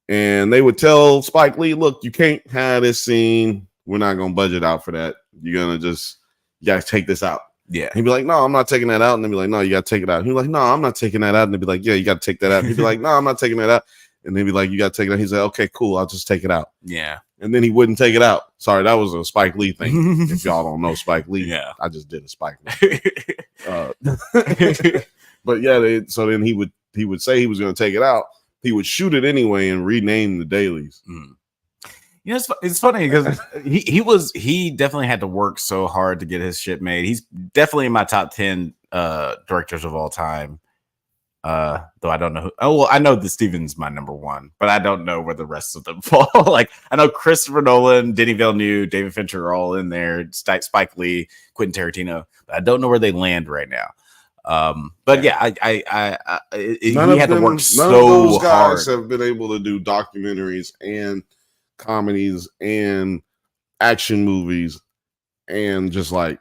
S2: And they would tell Spike Lee, look, you can't have this scene. We're not going to budget out for that. You're going to you got to take this out.
S1: Yeah.
S2: He'd be like, no, I'm not taking that out. And they'd be like, no, you got to take it out. He'd be like, no, I'm not taking that out. And they'd be like, yeah, you got to take that out. He'd be like, no, I'm not taking that out. And they'd be like, you got to take it out. He's like, okay, cool. I'll just take it out.
S1: Yeah.
S2: And then he wouldn't take it out. Sorry, that was a Spike Lee thing. If y'all don't know Spike Lee, I just did a Spike Lee. But yeah, so then he would say he was going to take it out. He would shoot it anyway and rename the dailies.
S1: You know, it's funny because he definitely had to work so hard to get his shit made. He's definitely in my top 10 directors of all time. Though I don't know I know that Steven's my number one, but I don't know where the rest of them fall. Like, I know Christopher Nolan, Denis Villeneuve, David Fincher are all in there, Spike Lee, Quentin Tarantino, but I don't know where they land right now. But yeah, he had to work so hard. None of those guys
S2: have been able to do documentaries and comedies and action movies and just like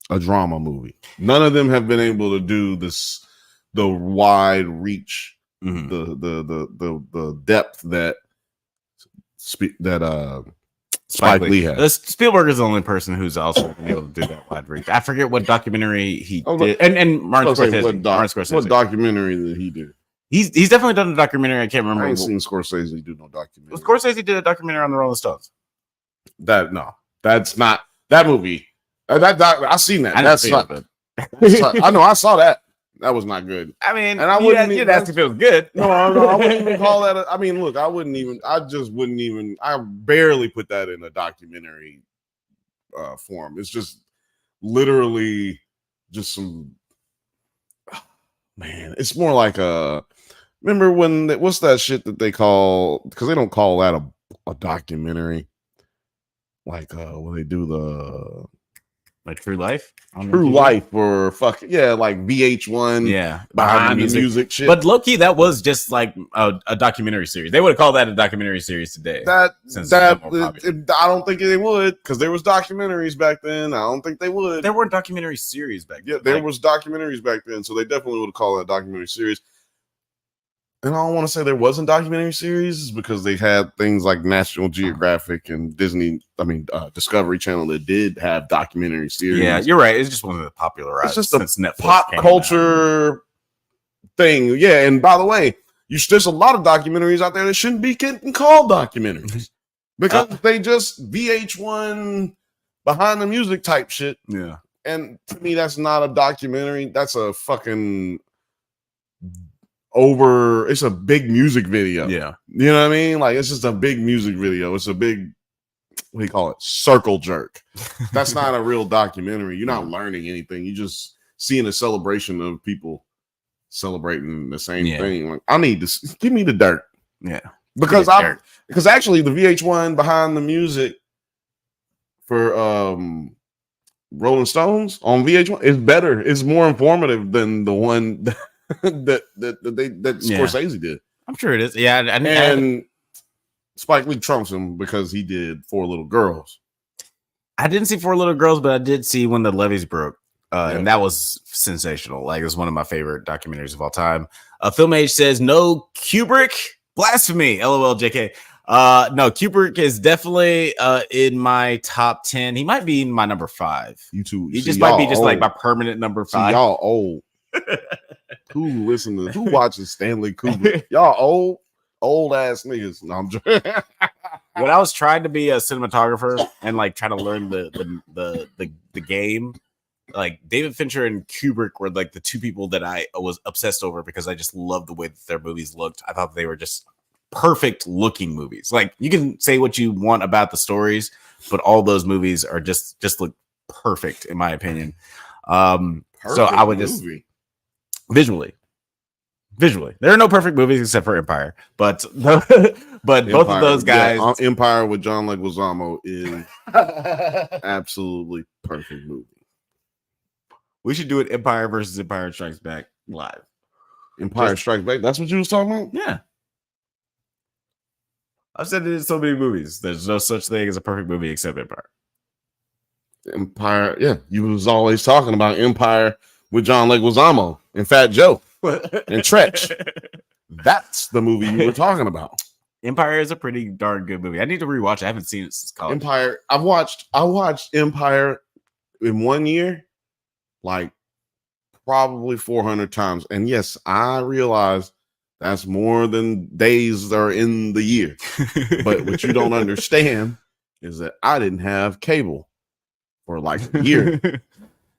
S2: a drama movie. None of them have been able to do this, the wide reach, the depth that Spike Lee has.
S1: Spielberg is the only person who's also been able to do that wide reach. I forget what documentary he did. And Martin Scorsese.
S2: What documentary did he do?
S1: He's definitely done a documentary. I can't remember.
S2: I ain't seen Scorsese do no documentary.
S1: Scorsese did a documentary on the Rolling Stones.
S2: That's not that movie. I've seen that. I know. I saw that. That was not good.
S1: I mean, and you'd ask if it was good.
S2: No, I wouldn't even call that. I mean, look, I barely put that in a documentary form. It's just literally just some. Man, it's more like remember what's that shit that they call, because they don't call that a documentary, like when they do the
S1: like True Life,
S2: or fuck yeah, like VH1, behind the music shit.
S1: But low-key, that was just like a documentary series. They would have called that a documentary series today.
S2: I don't think they would, because there was documentaries back then. I don't think they would.
S1: There weren't documentary series back then.
S2: Yeah, there was documentaries back then, so they definitely would have called it a documentary series. And I don't want to say there wasn't documentary series, because they had things like National Geographic and Discovery Channel that did have documentary series.
S1: Yeah, you're right. It's just one of the popularized.
S2: It's just a pop culture thing. Yeah, and by the way, there's a lot of documentaries out there that shouldn't be getting called documentaries because they just VH1 behind the music type shit.
S1: Yeah,
S2: and to me, that's not a documentary. That's a fucking it's a big music video.
S1: Yeah,
S2: you know what I mean? Like, it's just a big music video. It's a big, what do you call it, circle jerk. That's not a real documentary. You're not learning anything. You just seeing a celebration of people celebrating the same thing. Like, I need to give me the dirt.
S1: Yeah,
S2: because actually the VH1 behind the music for Rolling Stones on VH1 is better. It's more informative than the one that Scorsese did.
S1: I'm sure it is. Yeah,
S2: and Spike Lee trumps him because he did 4 Little Girls.
S1: I didn't see Four Little Girls, but I did see When the Levees Broke. And that was sensational. Like, it was one of my favorite documentaries of all time. Film Age says no Kubrick. Blasphemy. LOL JK. No, Kubrick is definitely in my top 10. He might be in my number 5.
S2: You two,
S1: he just might be just old. Like my permanent number 5.
S2: See, y'all old. Who watches Stanley Kubrick? Y'all old ass niggas. No, I'm joking.
S1: When I was trying to be a cinematographer and like trying to learn the game, like David Fincher and Kubrick were like the two people that I was obsessed over because I just loved the way that their movies looked. I thought they were just perfect looking movies. Like, you can say what you want about the stories, but all those movies are just look perfect in my opinion. So I would just visually, there are no perfect movies except for Empire, but Empire, both of those guys.
S2: Yeah, Empire with John Leguizamo is absolutely perfect movie.
S1: We should do an Empire versus Empire Strikes Back live.
S2: Empire Strikes Back. That's what you was talking about?
S1: Yeah. I've said it in so many movies. There's no such thing as a perfect movie except Empire.
S2: Empire, yeah. You was always talking about Empire with John Leguizamo and Fat Joe and Tretch. That's the movie you were talking about.
S1: Empire is a pretty darn good movie. I need to rewatch it. I haven't seen it since college.
S2: Empire. I watched Empire in 1 year, like probably 400 times. And yes, I realize that's more than days that are in the year. But what you don't understand is that I didn't have cable for like a year.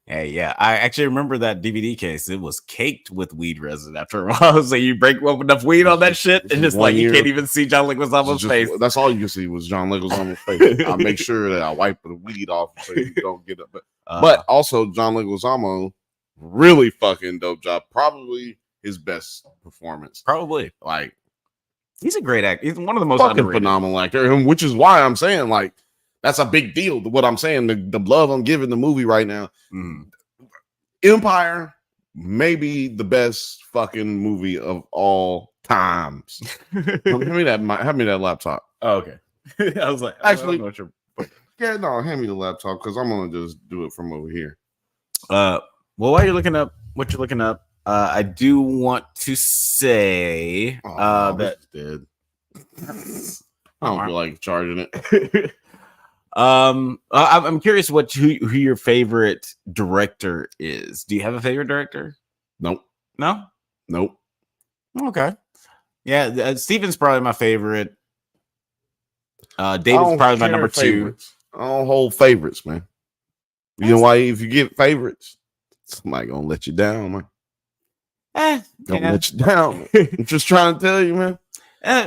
S1: Hey, yeah. I actually remember that DVD case. It was caked with weed resin after a while. So you break up enough weed on that shit, and just like you can't even see John Leguizamo's face.
S2: That's all you can see was John Leguizamo's face. I make sure that I wipe the weed off so you don't get up. But also, John Leguizamo, really fucking dope job. Probably his best performance.
S1: Probably.
S2: Like,
S1: he's a great actor. He's one of the most
S2: fucking
S1: underrated.
S2: Phenomenal actor, and which is why I'm saying, like, that's a big deal. What I'm saying, the love I'm giving the movie right now. Empire may be the best fucking movie of all times. Hand me that laptop.
S1: Oh, okay. I was like,
S2: actually, hand me the laptop because I'm gonna just do it from over here.
S1: Well, while you're looking up what you're looking up, I do want to say that
S2: dead. I don't feel like charging it.
S1: I'm curious who your favorite director is. Do you have a favorite director?
S2: Nope.
S1: No?
S2: Nope.
S1: Okay. Yeah, Steven's probably my favorite. David's probably my number 2.
S2: I don't hold favorites, man. You know why? If you get favorites, somebody gonna let you down, man. Don't let you down. I'm just trying to tell you, man.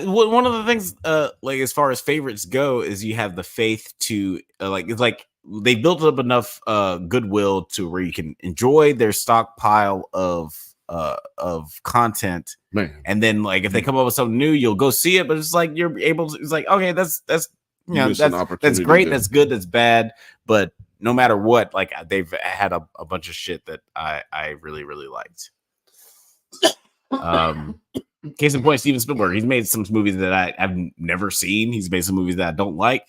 S1: One of the things, like as far as favorites go, is you have the faith to it's like they built up enough goodwill to where you can enjoy their stockpile of content,
S2: man.
S1: And then like if they come up with something new, you'll go see it. But it's like you're able to. It's like, okay, that's that's great, that's good, that's bad. But no matter what, like they've had a bunch of shit that I really really liked. Case in point, Steven Spielberg. He's made some movies that I've never seen. He's made some movies that I don't like.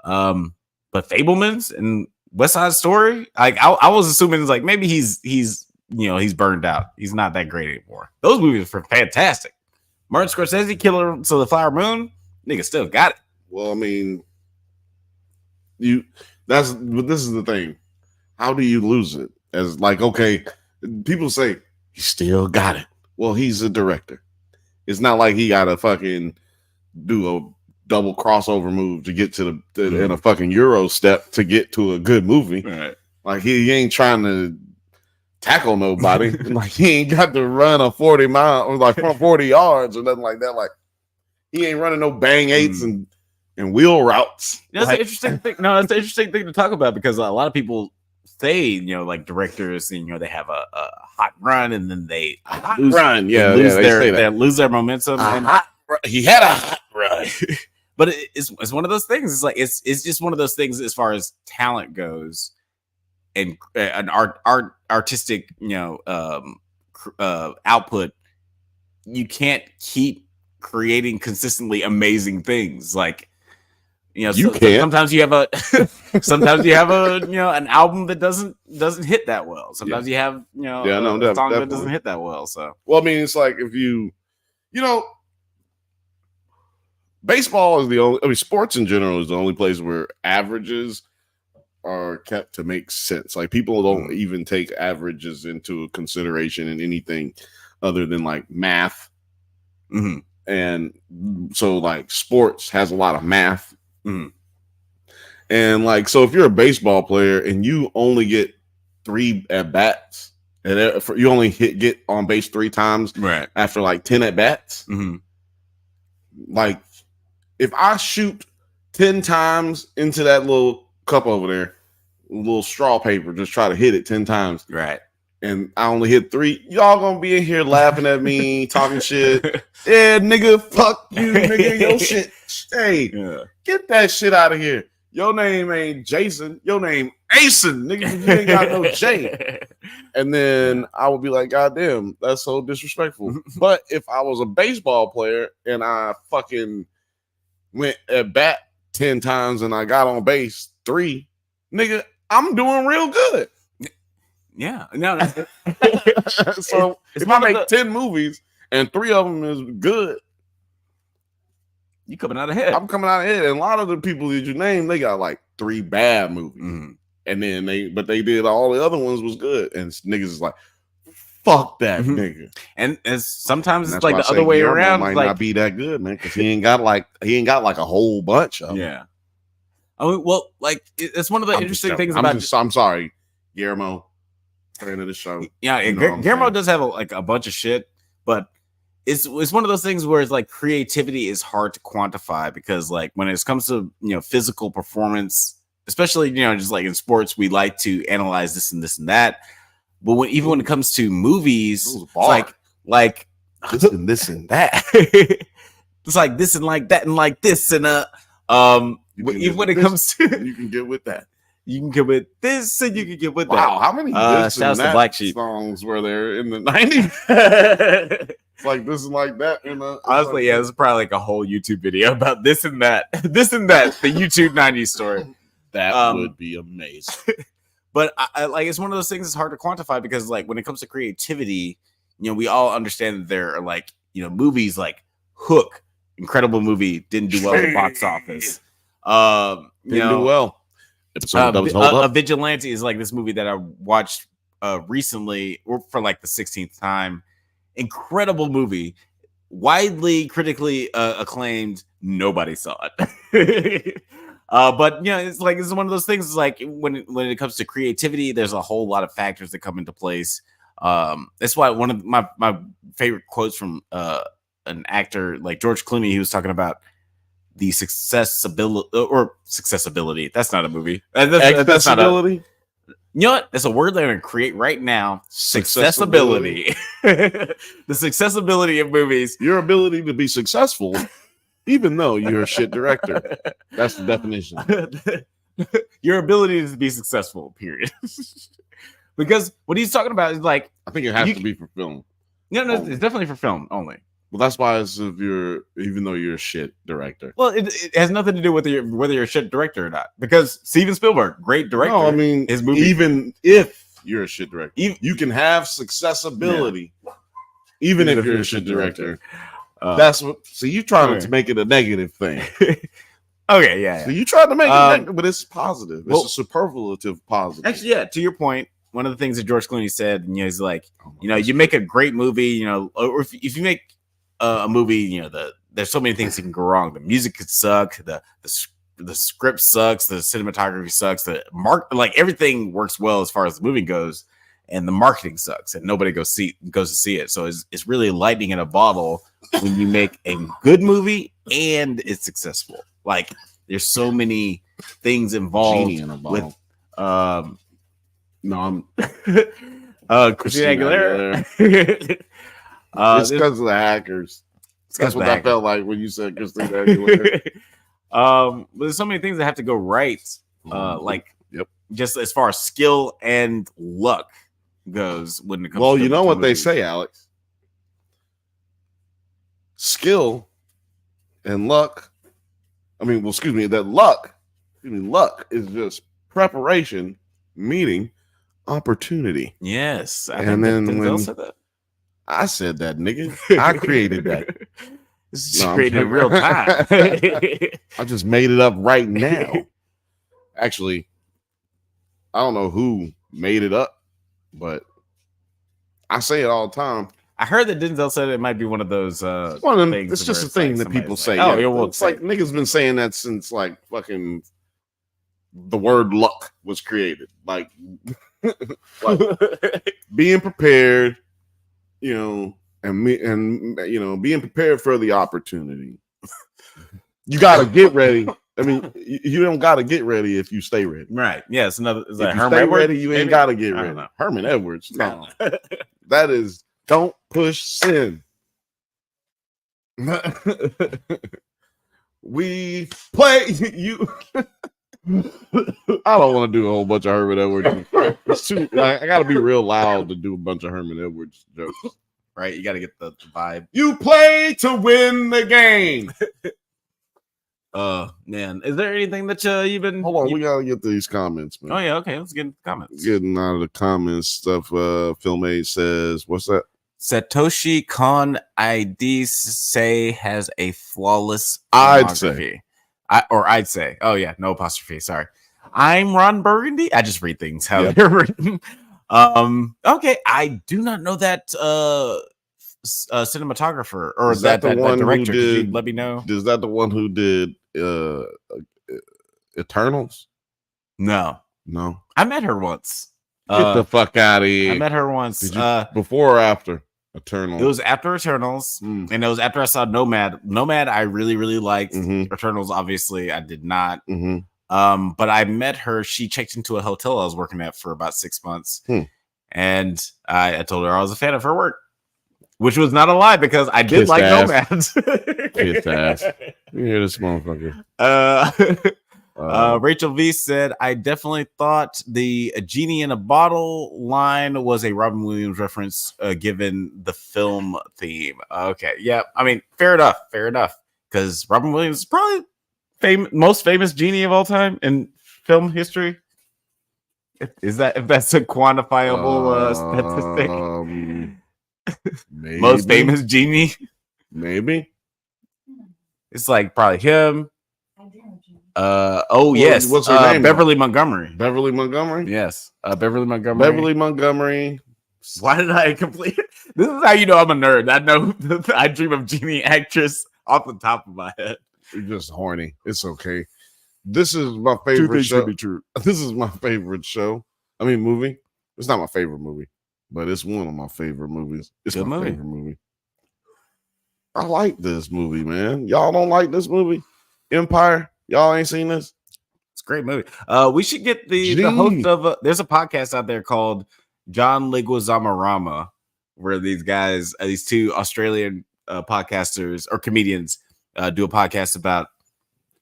S1: But Fabelmans and West Side Story, like I was assuming it's like maybe he's burned out. He's not that great anymore. Those movies are fantastic. Martin Scorsese, Killer So the Flower Moon, nigga still got it.
S2: Well, I mean, this is the thing. How do you lose it? As like, okay, people say he still got it. Well, he's a director. It's not like he got to fucking do a double crossover move to get to in a fucking Euro step to get to a good movie.
S1: Right.
S2: Like he ain't trying to tackle nobody. Like he ain't got to run a 40 mile or like 40 yards or nothing like that. Like he ain't running no bang eights and wheel routes.
S1: That's an interesting thing. No, that's an interesting thing to talk about because a lot of people say, like directors, they have a hot run and then they lose their momentum.
S2: He had a hot run.
S1: But it's one of those things. It's like it's just one of those things as far as talent goes, and an artistic output. You can't keep creating consistently amazing things. Like You know,
S2: You can't.
S1: sometimes you have a an album that doesn't hit that well. Sometimes you have a song that doesn't hit that well. So
S2: I mean, it's like if baseball is the only. I mean, sports in general is the only place where averages are kept to make sense. Like people don't even take averages into consideration in anything other than like math.
S1: Mm-hmm.
S2: And so like sports has a lot of math.
S1: Mm-hmm.
S2: And like, so if you're a baseball player and you only get 3 at bats and you only get on base 3 times
S1: right
S2: after like 10 at bats, like if I shoot 10 times into that little cup over there, little straw paper, just try to hit it 10 times.
S1: Right.
S2: And I only hit 3. Y'all gonna be in here laughing at me, talking shit. Yeah, nigga, fuck you, nigga. Your shit. Hey, get that shit out of here. Your name ain't Jason. Your name Asen, nigga. You ain't got no J. And then I would be like, God damn, that's so disrespectful. But if I was a baseball player and I fucking went at bat 10 times and I got on base 3, nigga, I'm doing real good.
S1: Yeah, no.
S2: So if I make 10 movies and 3 of them is good,
S1: you coming out ahead.
S2: I'm coming out ahead. And a lot of the people that you name, they got like 3 bad movies, and then they did all the other ones was good, and niggas is like, fuck that nigga.
S1: And sometimes it's like the other way around.
S2: Might
S1: like,
S2: not be that good, man, because he ain't got like a whole bunch of them.
S1: Yeah. I mean, well, like it's one of the interesting things about.
S2: I'm sorry, Guillermo. Friend of the show.
S1: Yeah, Guillermo does have a bunch of shit, but it's one of those things where it's like creativity is hard to quantify because like when it comes to physical performance, especially just like in sports, we like to analyze this and that. But even when it comes to movies, it's like
S2: this and that.
S1: It's like this and like that and like this and even when it comes to
S2: you can get with that.
S1: You can get with this and you can get with that.
S2: Wow, how many this and that
S1: Black Sheep
S2: songs were there in the 90s? It's like this and like that.
S1: Honestly, yeah, this is probably like a whole YouTube video about this and that. This and that, the YouTube 90s story.
S2: That would be amazing.
S1: But I like it's one of those things that's hard to quantify because like when it comes to creativity, we all understand that there are like, movies like Hook, incredible movie, didn't do well at the box office.
S2: Didn't do well.
S1: A Vigilante is like this movie that I watched recently for like the 16th time. Incredible movie, widely critically acclaimed. Nobody saw it. But it's one of those things. It's like when it comes to creativity, there's a whole lot of factors that come into place. That's why one of my favorite quotes from an actor like George Clooney, he was talking about the successibility. That's not a movie.
S2: Accessibility.
S1: You know what? That's a word that I'm going to create right now. Successibility. The successibility of movies.
S2: Your ability to be successful, even though you're a shit director. That's the definition.
S1: Your ability to be successful, period. Because what he's talking about is like...
S2: I think it has to be for film.
S1: No, it's definitely for film only.
S2: Well, that's why it's even though you're a shit director.
S1: Well, it has nothing to do with whether you're a shit director or not. Because Steven Spielberg, great director.
S2: No, I mean,
S1: his movie,
S2: even if you're a shit director, you can have successibility, even if you're a shit director. That's what. So you trying to make it a negative thing.
S1: Okay, yeah.
S2: So you tried to make it negative, but it's positive. It's a superlative positive.
S1: Actually, yeah. To your point, one of the things that George Clooney said, he's like, you make a great movie, or if you make a movie, there's so many things that can go wrong. The music could suck, the script sucks, the cinematography sucks, everything works well as far as the movie goes, and the marketing sucks, and nobody goes to see it. So it's really lightning in a bottle when you make a good movie and it's successful. Like there's so many things involved with
S2: no, I'm
S1: Christina Aguilera.
S2: It's because of the hackers. That's what I felt like when you said Christina Aguilera.
S1: But there's so many things that have to go right. Just as far as skill and luck goes when it comes.
S2: Well, you know what they say, Alex. Skill and luck excuse me, that luck is just preparation meeting opportunity.
S1: Yes. I
S2: And
S1: think
S2: then
S1: Denzel
S2: when
S1: said that.
S2: I said that, nigga, I created that.
S1: This is created in real time.
S2: I just made it up right now. Actually, I don't know who made it up, but I say it all the time.
S1: I heard that Denzel said it might be one of those
S2: One of them,
S1: things.
S2: it's just a
S1: where
S2: thing
S1: like
S2: that people
S1: somebody's
S2: say.
S1: like, oh,
S2: Yeah,
S1: well,
S2: it's like niggas been saying that since like fucking the word luck was created. Like, being prepared, you know, and you know, being prepared for the opportunity. You gotta get ready. I mean, you don't gotta get ready if you stay ready.
S1: Right. Yeah, it's another. It's
S2: If
S1: like
S2: you
S1: Herman
S2: stay
S1: Edwards,
S2: ready, you ain't
S1: maybe?
S2: gotta get
S1: I don't
S2: ready.
S1: know.
S2: Herman Edwards. No. That is don't push sin. We play you. I don't want to do a whole bunch of Herman Edwards. It's too. I got to be real loud to do a bunch of Herman Edwards jokes.
S1: Right. You got to get the vibe.
S2: You play to win the game.
S1: Man, is there anything that you've been?
S2: Hold on, we gotta get these comments, man.
S1: Oh yeah, okay. Let's get into the comments.
S2: Getting out of the comments stuff. Film Aid says, "What's that?"
S1: Satoshi Kon ID say has a flawless
S2: I'd
S1: filmography. I'd say. Oh yeah, no apostrophe. Sorry. I'm Ron Burgundy. I just read things how they're written. Okay, I do not know that cinematographer or
S2: Is
S1: that
S2: the one
S1: director.
S2: who did,
S1: could you let me know?
S2: Is that the one who did Eternals?
S1: No. I met her once.
S2: Get the fuck out of here.
S1: I met her once.
S2: Did you, before or after Eternals?
S1: It was after Eternals, and it was after I saw Nomad. Nomad, I really, really liked. Eternals, obviously, I did not. But I met her. She checked into a hotel I was working at for about 6 months, and I told her I was a fan of her work, which was not a lie because I did like Nomads.
S2: Kiss ass. You hear this motherfucker?
S1: Rachel V said, I definitely thought the Genie in a Bottle line was a Robin Williams reference given the film theme. Okay. Yeah. I mean, fair enough. Because Robin Williams is probably most famous genie of all time in film history. If that's a quantifiable statistic? Most famous genie?
S2: Maybe.
S1: It's like probably him. Yes.
S2: What's her name?
S1: Beverly Montgomery.
S2: Beverly Montgomery?
S1: Yes. Beverly Montgomery.
S2: Beverly Montgomery.
S1: Why did I complete it? This is how you know I'm a nerd. I know I dream of genie actress off the top of my head.
S2: You're just horny. It's okay. This is my favorite show. This is my favorite show. I mean, movie. It's not my favorite movie, but it's one of my favorite movies. It's
S1: Good
S2: my
S1: movie.
S2: favorite movie. I like this movie, man. Y'all don't like this movie? Empire? Y'all ain't seen this?
S1: It's a great movie. We should get the host of there's a podcast out there called John Leguizamo, where these guys, these two Australian podcasters or comedians do a podcast about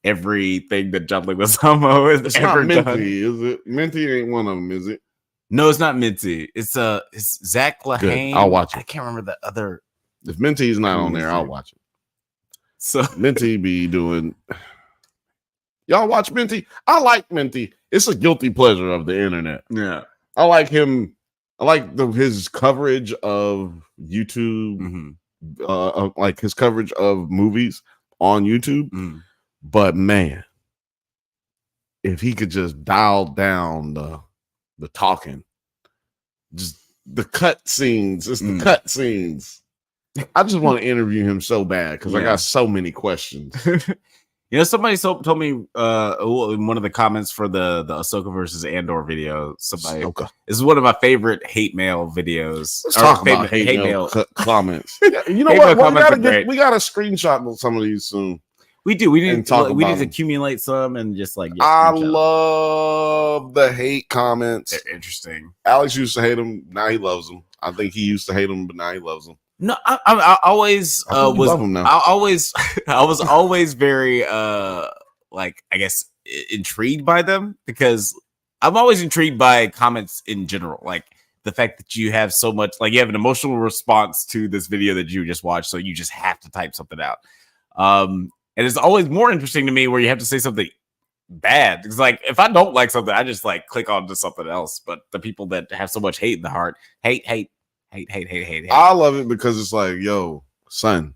S1: everything that John Leguizamo has
S2: it's
S1: ever
S2: not Minty,
S1: done.
S2: Is it? Minty ain't one of them, is it?
S1: No, it's not Minty. It's Zach Lahane.
S2: I'll watch it.
S1: I can't remember the other.
S2: If Minty's not on there, I'll watch it.
S1: So
S2: Minty be doing. Y'all watch Minty? I like Minty. It's a guilty pleasure of the internet.
S1: Yeah,
S2: I like him. I like his coverage of YouTube. Like his coverage of movies on YouTube. But man, if he could just dial down the talking, just the cut scenes, it's the cut scenes. I just want to interview him so bad because I got so many questions.
S1: You know, somebody told me in one of the comments for the Ahsoka versus Andor video. Somebody, this is one of my favorite hate mail videos.
S2: Let's talk about hate mail comments. You know
S1: what?
S2: We got to screenshot some of these soon.
S1: We do. We need to accumulate some and just like.
S2: I love the hate comments.
S1: They're interesting.
S2: Alex used to hate them. Now he loves them. I think he used to hate them, but now he loves them.
S1: No, I always was. I was always very like, I guess, intrigued by them because I'm always intrigued by comments in general, like the fact that you have so much, like you have an emotional response to this video that you just watched, so you just have to type something out. And it's always more interesting to me where you have to say something bad. Because like if I don't like something, I just like click on to something else. But the people that have so much hate in the heart, hate.
S2: I love it because it's like, yo, son,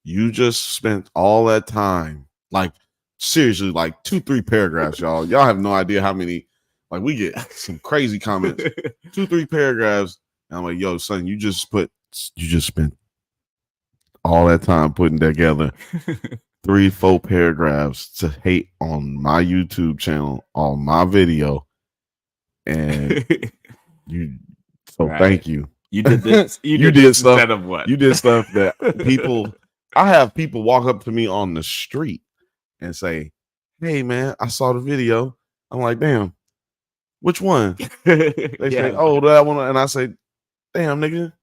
S2: you just spent all that time, like seriously, like 2-3 paragraphs, y'all. Y'all have no idea how many. Like we get some crazy comments, 2-3 paragraphs. And I'm like, yo, son, you just spent all that time putting together 3-4 paragraphs to hate on my YouTube channel, on my video. And thank you.
S1: You did this.
S2: You did stuff
S1: instead of what?
S2: You did stuff that people, I have people walk up to me on the street and say, hey man, I saw the video. I'm like, damn, which one? They say, oh, that one. And I say, damn, nigga,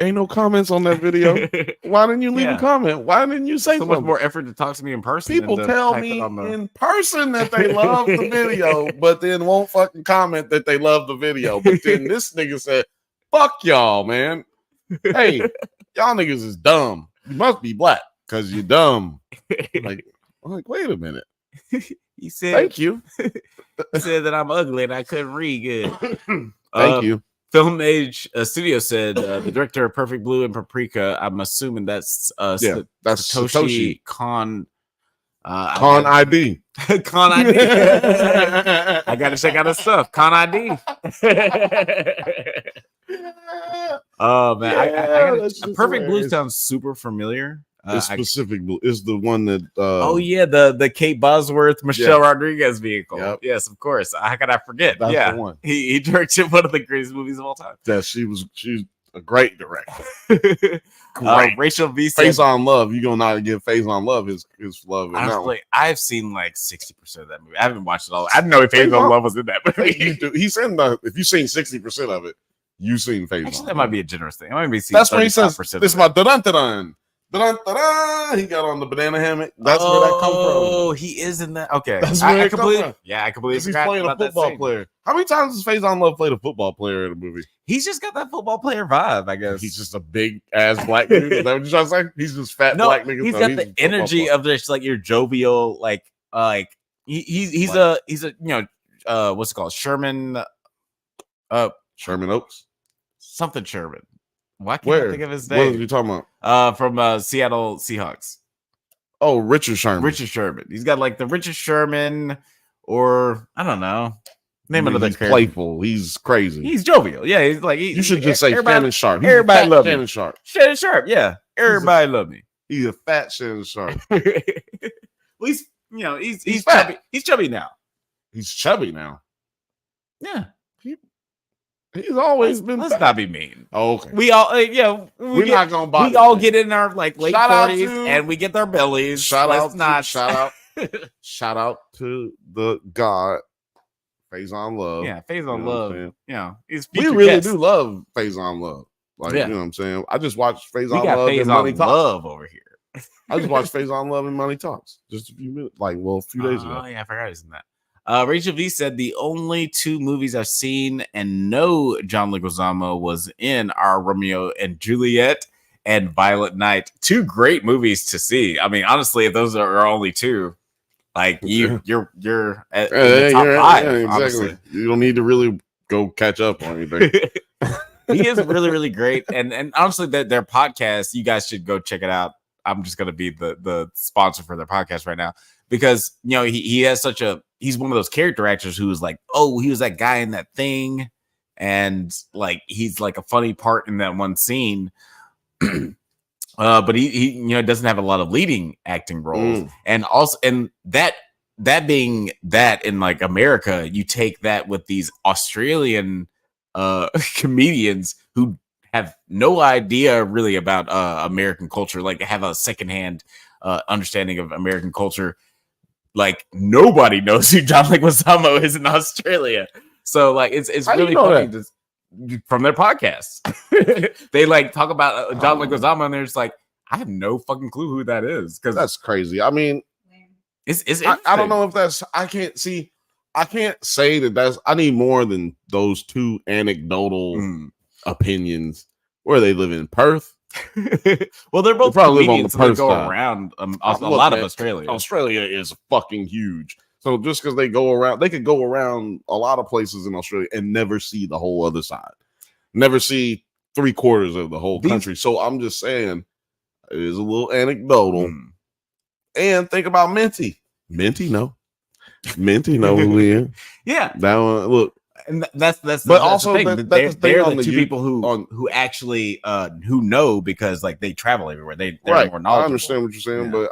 S2: ain't no comments on that video. Why didn't you leave a comment? Why didn't you say
S1: so much more effort to talk to me in person?
S2: People tell me in person that they love the video, but then won't fucking comment that they love the video. But then this nigga said, fuck y'all, man. Hey, y'all niggas is dumb. You must be black because you're dumb. I'm like, wait a minute.
S1: He said,
S2: thank you.
S1: He said that I'm ugly and I couldn't read good.
S2: Thank you.
S1: Film Age Studio said the director of Perfect Blue and Paprika. I'm assuming that's
S2: that's
S1: Satoshi Kon.
S2: Con ID.
S1: Con ID. I gotta check out his stuff. Con ID. Oh man, Perfect Blue sounds super familiar.
S2: It's specific blue. It's the one that
S1: the Kate Bosworth, Michelle Rodriguez vehicle.
S2: Yep.
S1: Yes, of course. How could I forget?
S2: That's the one.
S1: He directed one of the greatest movies of all time.
S2: Yeah, she's a great director.
S1: Great. Rachel V said,
S2: Face on Love. You're gonna not give Face on Love his love.
S1: Honestly, I've seen like 60% of that movie. I haven't watched it all. I didn't know if Face on Love was in that movie.
S2: He said if you've seen 60% of it, you've seen Face on Love.
S1: That might be a generous thing. I might be seeing.
S2: That's where he says, "This is my dun-dun-dun-dun. Dun-dun-dun-dun." He got on the banana hammock. That's where that come from.
S1: Oh, he is in that. Okay,
S2: that's where it come from.
S1: Yeah, I completely.
S2: He's playing a football player. How many times has Face on Love played a football player in a movie?
S1: He's just got that football player vibe, I guess.
S2: He's just a big ass black dude. Is that what you're trying to say? He's just fat black nigga.
S1: He's got the energy of this, like your jovial, like he's a what's it called? Sherman
S2: Oaks?
S1: Something Sherman. Why can't I think of his name?
S2: What are you talking about?
S1: From Seattle Seahawks.
S2: Oh, Richard Sherman.
S1: Richard Sherman. He's got like the Richard Sherman, or I don't know. Name another character.
S2: Playful. He's crazy.
S1: He's jovial. Yeah, he's like
S2: you should just say Shannon Sharp.
S1: Everybody love
S2: Shannon Sharp.
S1: Shannon Sharp. Yeah, everybody love me.
S2: He's a fat Shannon Sharp.
S1: At least he's chubby. He's chubby now.
S2: He's chubby now.
S1: Yeah.
S2: He's always been.
S1: Let's not be mean.
S2: Oh, okay.
S1: We all,
S2: we're not gonna buy.
S1: We all get in our like late 40s and we get our bellies. Shout
S2: out to the God, Face on Love.
S1: Yeah, Face on Love. Yeah,
S2: we really do love Face on Love. Like you know what I'm saying. I just watched Face on Love and Money Talks.
S1: Love over here.
S2: I just watched Face on Love and Money Talks just a few minutes, a few days ago.
S1: Oh yeah, I forgot he's in that. Rachel V said the only 2 movies I've seen and know John Leguizamo was in are Romeo and Juliet and Violent Night. 2 great movies to see. I mean, honestly, if those are only 2, like you're at the top 5.
S2: Yeah, exactly. Honestly. You don't need to really go catch up on anything.
S1: He is really, really great. And honestly, their podcast, you guys should go check it out. I'm just gonna be the sponsor for their podcast right now. Because he has he's one of those character actors who was like, oh, he was that guy in that thing, and like he's like a funny part in that one scene, but he doesn't have a lot of leading acting roles, and that being that in like America, you take that with these Australian comedians who have no idea really about American culture, like have a secondhand understanding of American culture. Like nobody knows who John Leguizamo is in Australia, so like it's really funny from their podcast. They like talk about John Leguizamo, and they're just like, I have no fucking clue who that is, because
S2: that's crazy. I mean, I don't know if that's I can't say that I need more than those 2 anecdotal opinions. Where they live in Perth.
S1: Well, they're both
S2: probably live on the
S1: comedians, so they
S2: Perth
S1: go
S2: side.
S1: around a
S2: Look,
S1: lot of
S2: man,
S1: Australia.
S2: Australia is fucking huge. So just because they go around, they could go around a lot of places in Australia and never see the whole other side. Never see 3/4 of the whole country. So I'm just saying, it is a little anecdotal. And think about Minty. Minty know who he is.
S1: Yeah.
S2: That one, look.
S1: And that's
S2: but also
S1: the thing.
S2: that's
S1: they're
S2: on
S1: the two
S2: you,
S1: people who actually who know, because like they travel everywhere. They're
S2: right.
S1: more knowledgeable.
S2: I understand what you're saying, but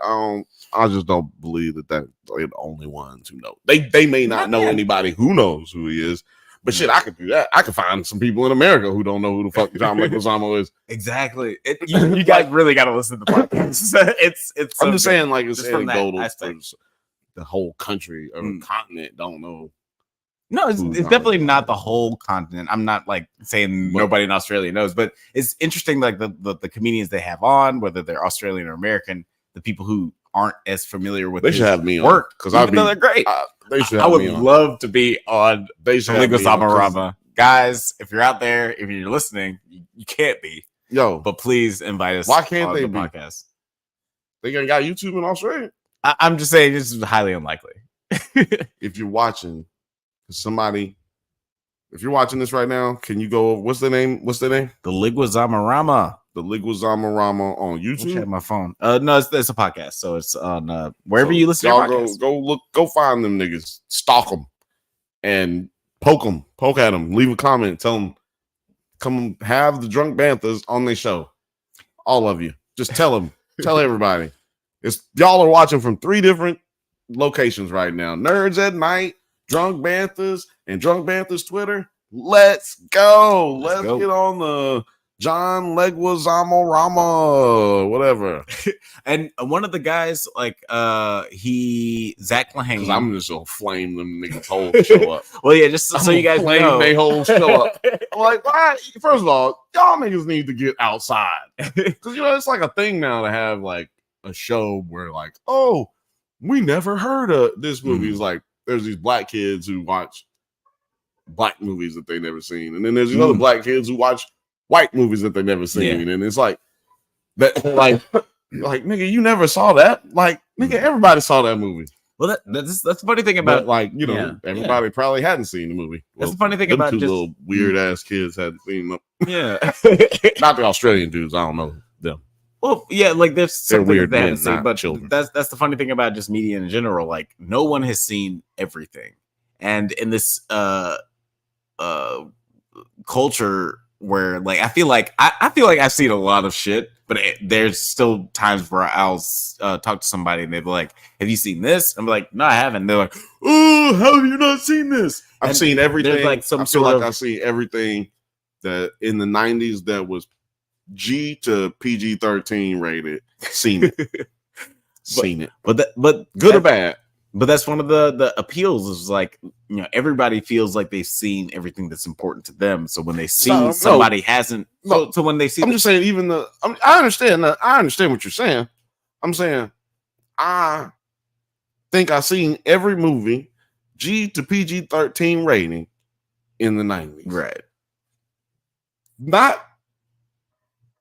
S2: I just don't believe that they're the only ones who know. They may not know anybody who knows who he is, but shit, I could do that. I could find some people in America who don't know who the fuck John Leguizamo is.
S1: Exactly. You guys really got to listen to the podcast. it's.
S2: I'm just saying, like, it's
S1: just from that
S2: anecdotal.
S1: aspect.
S2: The whole country or continent don't know.
S1: No, it's definitely not the whole continent. I'm not like saying nobody in Australia knows, but it's interesting, like the comedians they have on, whether they're Australian or American, the people who aren't as familiar with
S2: they should have me
S1: work,
S2: because
S1: they're great. I would love to be on Leguizamo. Guys, if you're out there, if you're listening, you can't be. But please invite us.
S2: Why can't they
S1: the
S2: be?
S1: Podcast?
S2: They got YouTube in Australia.
S1: I'm just saying this is highly unlikely.
S2: If you're watching, if you're watching this right now, can you go? What's the name? The
S1: Leguizamo.
S2: The Leguizamo on YouTube.
S1: Check my phone. No, it's a podcast, so it's on wherever you listen.
S2: Y'all go find them niggas, stalk them, and poke at them, leave a comment, tell them come have the drunk Banthas on their show. All of you, just tell them, tell everybody. Y'all are watching from 3 different locations right now. Nerds at Night, Drunk Banthas, and Drunk Banthas Twitter. Let's go. Let's get on the John Leguizamo Rama, whatever.
S1: And one of the guys, like Zach Lahane.
S2: I'm just gonna flame them niggas whole show up.
S1: Well, yeah, just so you guys know,
S2: they whole show up. I'm like, why? First of all, y'all niggas need to get outside, because it's like a thing now to have like a show where like, oh, we never heard of this movie. It's like there's these black kids who watch black movies that they never seen, and then there's these other black kids who watch white movies that they never seen, and it's like that, like nigga, you never saw that, like nigga, everybody saw that movie.
S1: Well, that's the funny thing about
S2: everybody probably hadn't seen the movie.
S1: That's the funny thing about just
S2: little weird ass kids hadn't seen them.
S1: Yeah,
S2: not the Australian dudes. I don't know them.
S1: Well, yeah, like there's something
S2: weird
S1: they
S2: men,
S1: haven't seen, but
S2: children.
S1: That's the funny thing about just media in general. Like no one has seen everything, and in this culture where like I feel like I've seen a lot of shit, but there's still times where I'll talk to somebody and they'll be like, "Have you seen this?" I'm like, "No, I haven't." They're like, "Oh, how have you not seen this?"
S2: I've seen everything.
S1: Like
S2: I've seen everything that in the 90s that was G to PG-13 rated. Seen it. But good or bad.
S1: But that's one of the appeals is like, everybody feels like they've seen everything that's important to them. So when they see somebody hasn't, so when they see,
S2: I'm just saying, I understand that. I understand what you're saying. I'm saying, I think I've seen every movie G to PG-13 rating in the 90s.
S1: Right.
S2: Not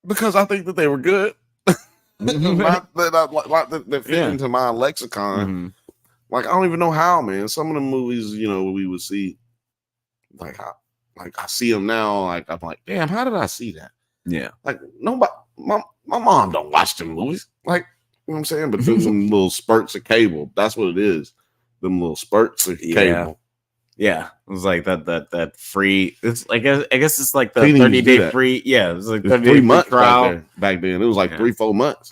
S2: because I think that they were good. Not that fit into my lexicon.
S1: Mm-hmm.
S2: Like, I don't even know how, man. Some of the movies, we would see, like I see them now. Like, I'm like, damn, how did I see that?
S1: Yeah.
S2: Like, nobody, my mom don't watch them movies. Like, you know what I'm saying? But there's some little spurts of cable. That's what it is. Them little spurts of cable.
S1: Yeah. It was like that free. It's like, I guess it's like the 30-day free. Yeah. It was like 30 months trial.
S2: Back then. It was like 3-4 months.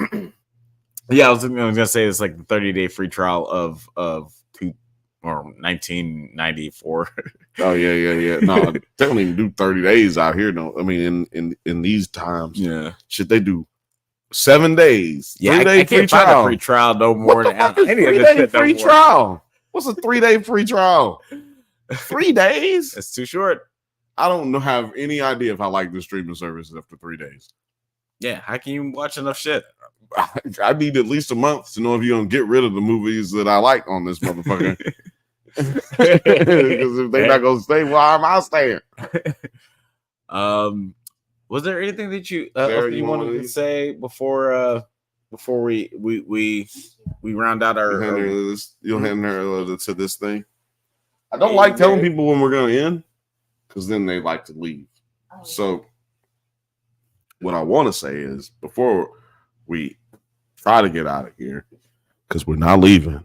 S1: Yeah, I was gonna say it's like the 30-day free trial of 1994.
S2: Oh yeah. No, they don't even do 30 days out here. No, I mean in these times.
S1: Yeah,
S2: should they do 7 days?
S1: Yeah, I can't find a free trial no more.
S2: What the fuck is 3-day free trial? What's a 3-day free trial? 3 days?
S1: It's too short.
S2: I don't have any idea if I like this streaming service after 3 days.
S1: Yeah, how can you watch enough shit?
S2: I need at least a month to know if you're gonna get rid of the movies that I like on this motherfucker. Because if they're not gonna stay, why am I staying?
S1: Was there anything that you
S2: Sarah,
S1: you wanted to say before we round out our?
S2: You'll hand her to this thing. I don't like telling people when we're going to end because then they like to leave. So what I want to say is before we try to get out of here, because we're not leaving.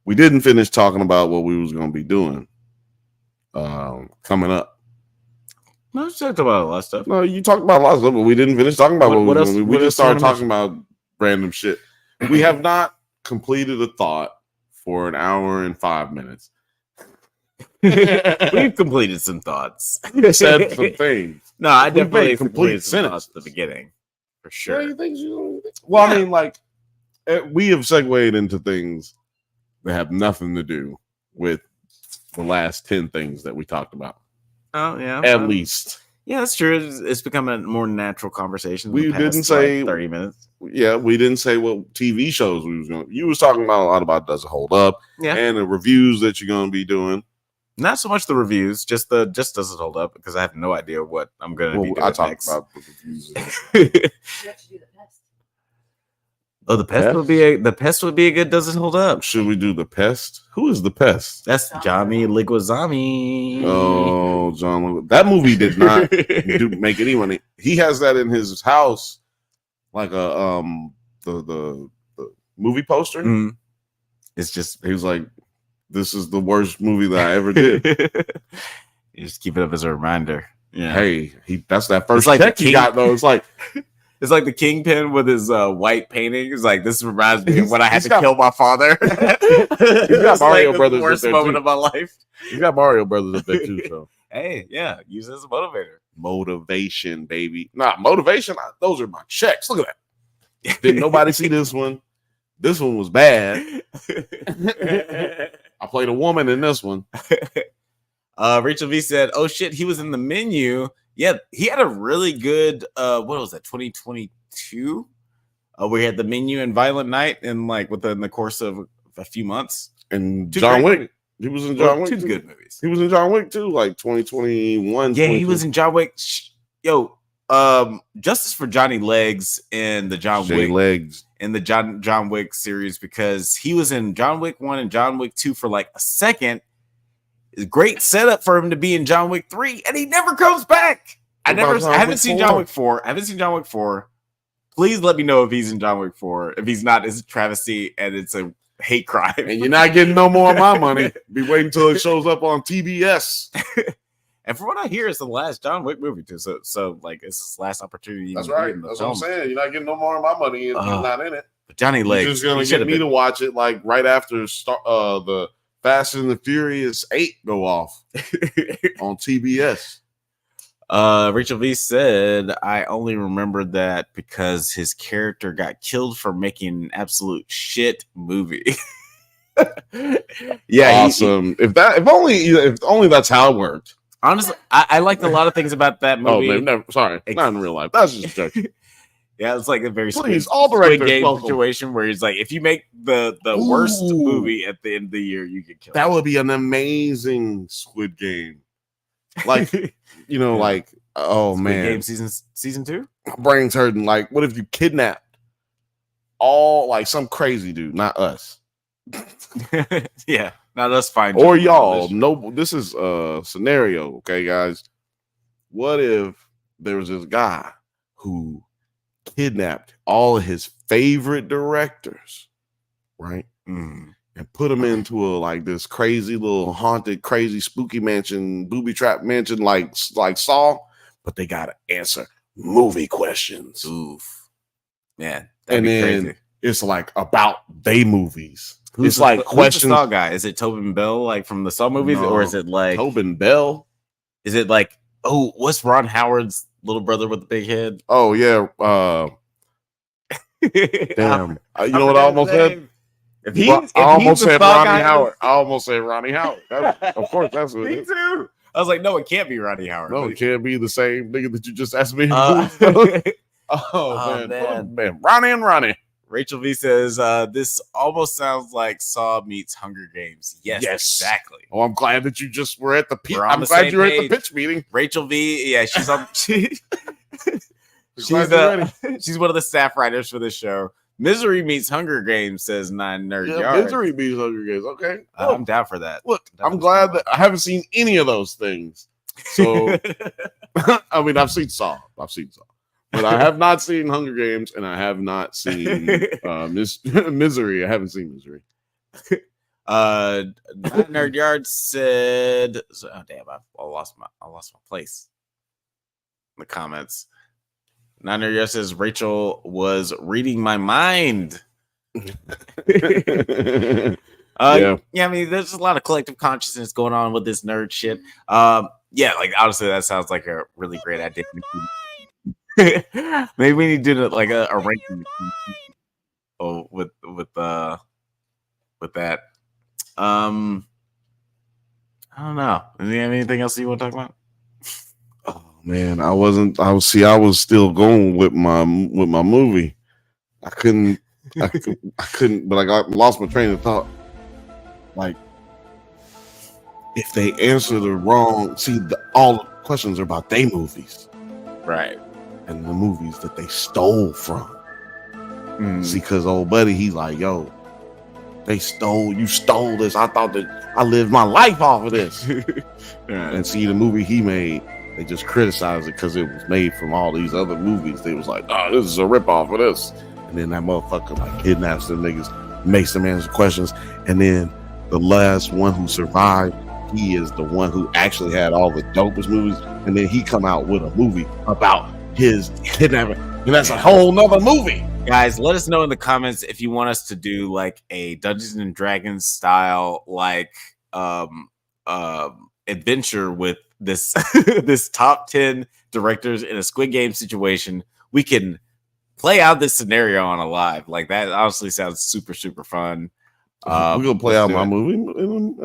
S2: We didn't finish talking about what we was going to be doing coming up.
S1: No, we talked about a lot of stuff.
S2: No, you talked about a lot of stuff, but we didn't finish talking about what else. We just started talking about random shit. We have not completed a thought for an hour and 5 minutes.
S1: We've completed some thoughts.
S2: Said some things.
S1: No, I definitely completed some thoughts at the beginning. For sure.
S2: Well, I mean, like, we have segued into things that have nothing to do with the last 10 things that we talked about.
S1: Oh, yeah.
S2: At least.
S1: Yeah, that's true. It's become a more natural conversation.
S2: We didn't say
S1: 30 minutes.
S2: Yeah, we didn't say what TV shows we was going to. You was talking about a lot about Does It Hold Up?
S1: Yeah.
S2: And the reviews that you're going to be doing.
S1: Not so much the reviews, just Does It Hold Up? Because I have no idea what I'm going to be doing next. I talked about the reviews. You have to do the Pest. Oh, the Pest would be a good Does It Hold Up? Should we do the Pest? Who is the Pest? That's Johnny Leguizamo. Oh, John. That movie did not make any money. He has that in his house, like a the movie poster. Mm-hmm. It's just he was like, this is the worst movie that I ever did. You just keep it up as a reminder. Yeah. Hey, that's that first check he got though. It's like it's like the Kingpin with his white painting. It's like this reminds me of when I had to kill my father. He's got Mario Brothers. The worst moment of my life. You got Mario Brothers up there too. So hey, yeah, use it as a motivator. Motivation, baby. Nah, motivation. Those are my checks. Look at that. Didn't nobody see this one? This one was bad. I played a woman in this one. Rachel V said, "Oh shit, he was in the menu." Yeah, he had a really good. What was that? 2022. We had the menu and Violent Night, and like within the course of a few months. And John Wick. He was in John Wick. Two good movies. He was in John Wick too, like 2021. Yeah, he was in John Wick. Yo, justice for Johnny Legs in the John Wick legs in the John Wick series, because he was in John Wick 1 and John Wick 2 for like a second. It's a great setup for him to be in John Wick 3, and he never comes back. I haven't seen John Wick 4. I haven't seen John Wick 4. Please let me know if he's in John Wick 4. If he's not, it's a travesty and it's a hate crime. And you're not getting no more of my money. Be waiting until it shows up on TBS. And from what I hear, it's the last John Wick movie too. So like it's his last opportunity. That's right. That's what I'm saying. You're not getting no more of my money, and you're not in it. But Johnny Legs, you're just gonna get me to watch it like right after the Fast and the Furious 8 go off on TBS. Rachel V said, "I only remembered that because his character got killed for making an absolute shit movie." Yeah, awesome. If only that's how it worked. Honestly, I liked a lot of things about that movie. Oh, never, sorry, not in real life. That's just joking. Yeah, it's like a very Squid Game situation where he's like, if you make the worst movie at the end of the year, you get killed. That would be an amazing Squid Game. Like, like, oh Squid man, Game season 2. My brain's hurting. Like, what if you kidnapped like some crazy dude, not us? Yeah. Not us finding or y'all. No, this is a scenario, okay, guys. What if there was this guy who kidnapped all of his favorite directors, right? And put them into this crazy little haunted, crazy, spooky mansion, booby trap mansion, like Saw, but they gotta answer movie questions. Oof, man, and then crazy. It's like about they movies. It's like questions. Saw guy? Is it Tobin Bell, like from the Saw movies, or is it like Tobin Bell? Is it like what's Ron Howard's little brother with the big head? Oh yeah, damn. You know what I almost said? I almost said Ronnie Howard. I almost said Ronnie Howard. Of course, that's what it is. Me too. I was like, no, it can't be Ronnie Howard. No, it can't be the same nigga that you just asked me. Oh man, Ronnie and Ronnie. Rachel V says, this almost sounds like Saw meets Hunger Games. Yes, exactly.
S2: Oh, I'm glad that you just were at the pitch.
S1: I'm
S2: glad you were at the pitch meeting.
S1: Rachel V, yeah, she's on. She's one of the staff writers for this show. Misery meets Hunger Games, says 9Nerd Yards.
S2: Misery meets Hunger Games. Okay.
S1: I'm down for that.
S2: Look, I'm glad that I haven't seen any of those things. So, I mean, I've seen Saw. But I have not seen Hunger Games, and I have not seen Misery. I haven't seen Misery.
S1: 9Nerd Yards said, "Oh damn, I lost my place." In the comments, 9Nerd Yards says Rachel was reading my mind. Yeah, I mean, there's a lot of collective consciousness going on with this nerd shit. Yeah, like honestly, that sounds like a really great idea. Maybe we need to do like a ranking with that. I don't know. Do you have anything else you want to talk about?
S2: Oh man, I was still going with my movie. I couldn't, but I lost my train of thought. Like, if they answer the wrong, all the questions are about their movies,
S1: right?
S2: And the movies that they stole from. See, because old buddy, he's like, yo, you stole this. I thought that I lived my life off of this. And see, the movie he made, they just criticized it because it was made from all these other movies. They was like, oh, this is a ripoff of this. And then that motherfucker like kidnaps them niggas, makes them answer questions. And then the last one who survived, he is the one who actually had all the dopest movies. And then he come out with a movie about his kidnapping, and that's a whole nother movie.
S1: Guys, let us know in the comments if you want us to do like a Dungeons and Dragons style like adventure with this this top 10 directors in a Squid Game situation. We can play out this scenario on a live. Like that honestly sounds super fun.
S2: We're gonna play out my movie.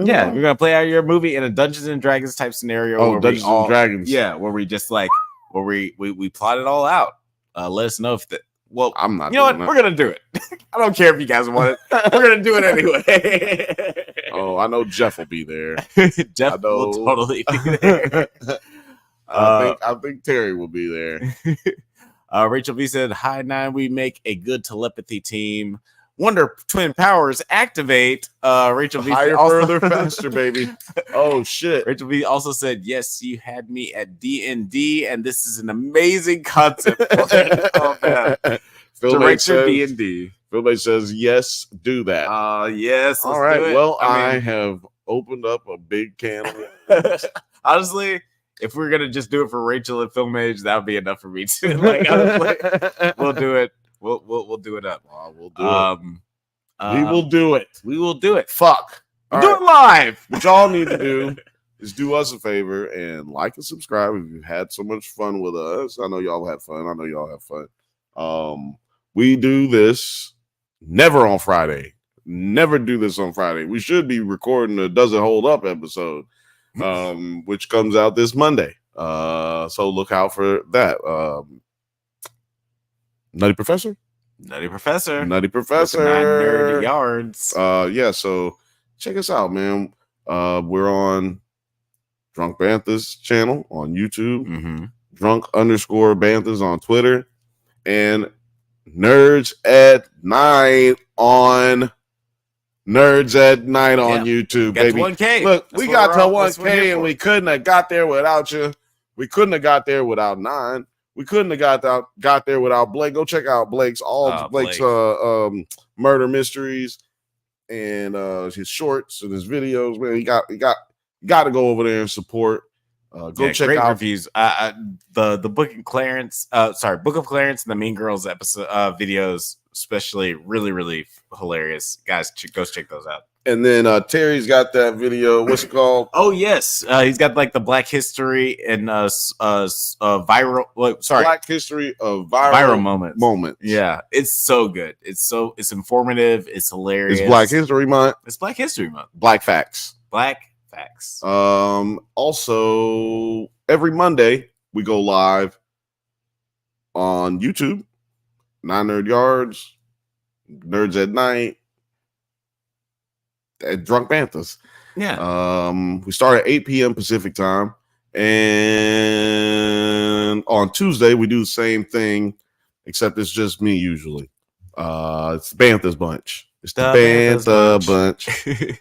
S1: Yeah, we're gonna play out your movie in a Dungeons and Dragons type scenario.
S2: Oh, Dungeons and Dragons.
S1: Yeah, where we just like where we plot it all out. Let us know if that. Well,
S2: I'm not.
S1: You know what? That. We're gonna do it. I don't care if you guys want it. We're gonna do it anyway.
S2: Oh, I know Jeff will be there.
S1: Jeff will totally be there.
S2: I think Terry will be there.
S1: Rachel V said, "Hi 9, we make a good telepathy team. Wonder Twin Powers activate." Rachel V
S2: higher, further, faster, baby. Oh shit!
S1: Rachel V also said, "Yes, you had me at D&D, and this is an amazing concept." Oh man, director D&D.
S2: Philbay says, "Yes, do that."
S1: Yes.
S2: All right. Well, I have opened up a big can of
S1: honestly. If we're gonna just do it for Rachel and Film Age, that would be enough for me too. Like, honestly, we'll do it. We'll do it up.
S2: We'll do it. We will do it.
S1: We will do it.
S2: Fuck.
S1: We'll do it live.
S2: What y'all need to do is do us a favor and like and subscribe if you've had so much fun with us. I know y'all have fun. We do this never on Friday. Never do this on Friday. We should be recording a Does It Hold Up episode, which comes out this Monday. So look out for that. Nutty Professor.
S1: 9Nerd Yards.
S2: Yeah, so check us out, man. We're on Drunk Banthas channel on YouTube, drunk_Banthas on Twitter, and Nerds at Night on YouTube, baby.
S1: 1K.
S2: Look, we got to 1K and we couldn't have got there without you. We couldn't have got there without 9. We couldn't have got there without Blake. Go check out Blake's murder mysteries and his shorts and his videos. Man, you got to go over there and support. Go check out
S1: reviews. The Book of Clarence. Book of Clarence and the Mean Girls episode videos, especially really hilarious. Guys, go check those out.
S2: And then Terry's got that video. What's it called?
S1: Oh yes, he's got like the Black History and viral.
S2: Black History of
S1: viral moments. Yeah, it's so good. It's informative. It's hilarious.
S2: It's Black History Month.
S1: It's Black History Month.
S2: Black Facts. Also, every Monday we go live on YouTube. 9Nerd Yards. Nerds at Night, at Drunk Banthas.
S1: Yeah.
S2: We start at 8 p.m. Pacific time. And on Tuesday, we do the same thing, except it's just me usually. It's the Banthas bunch. It's the Bantha bunch.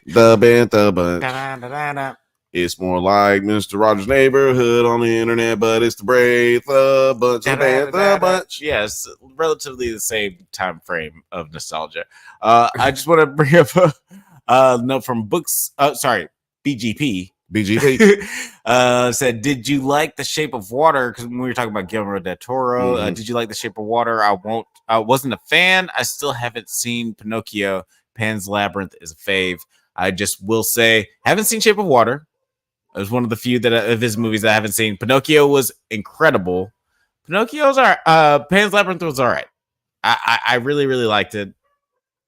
S2: The Bantha bunch. It's more like Mr. Rogers' Neighborhood on the internet, but it's the Bantha bunch. The Bantha bunch.
S1: Yes, relatively the same time frame of nostalgia. I just want to bring up a note from books. BGP. Said, did you like The Shape of Water? Because when we were talking about Guillermo del Toro, did you like The Shape of Water? I wasn't a fan. I still haven't seen Pinocchio. Pan's Labyrinth is a fave. I just will say, haven't seen Shape of Water. It was one of the few of his movies that I haven't seen. Pinocchio was incredible. Pinocchio's all right. Pan's Labyrinth was all right. I really, really liked it.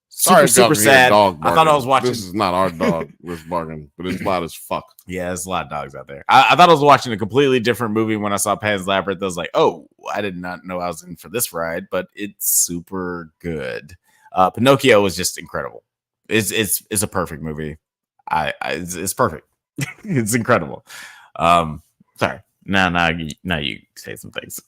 S1: Super sad. I thought I was watching.
S2: This is not our dog was barking, but it's loud as fuck.
S1: Yeah, there's a lot of dogs out there. I thought I was watching a completely different movie when I saw Pan's Labyrinth. I was like, oh, I did not know I was in for this ride, but it's super good. Pinocchio was just incredible. It's a perfect movie. It's perfect. It's incredible. Sorry. Now you say some things.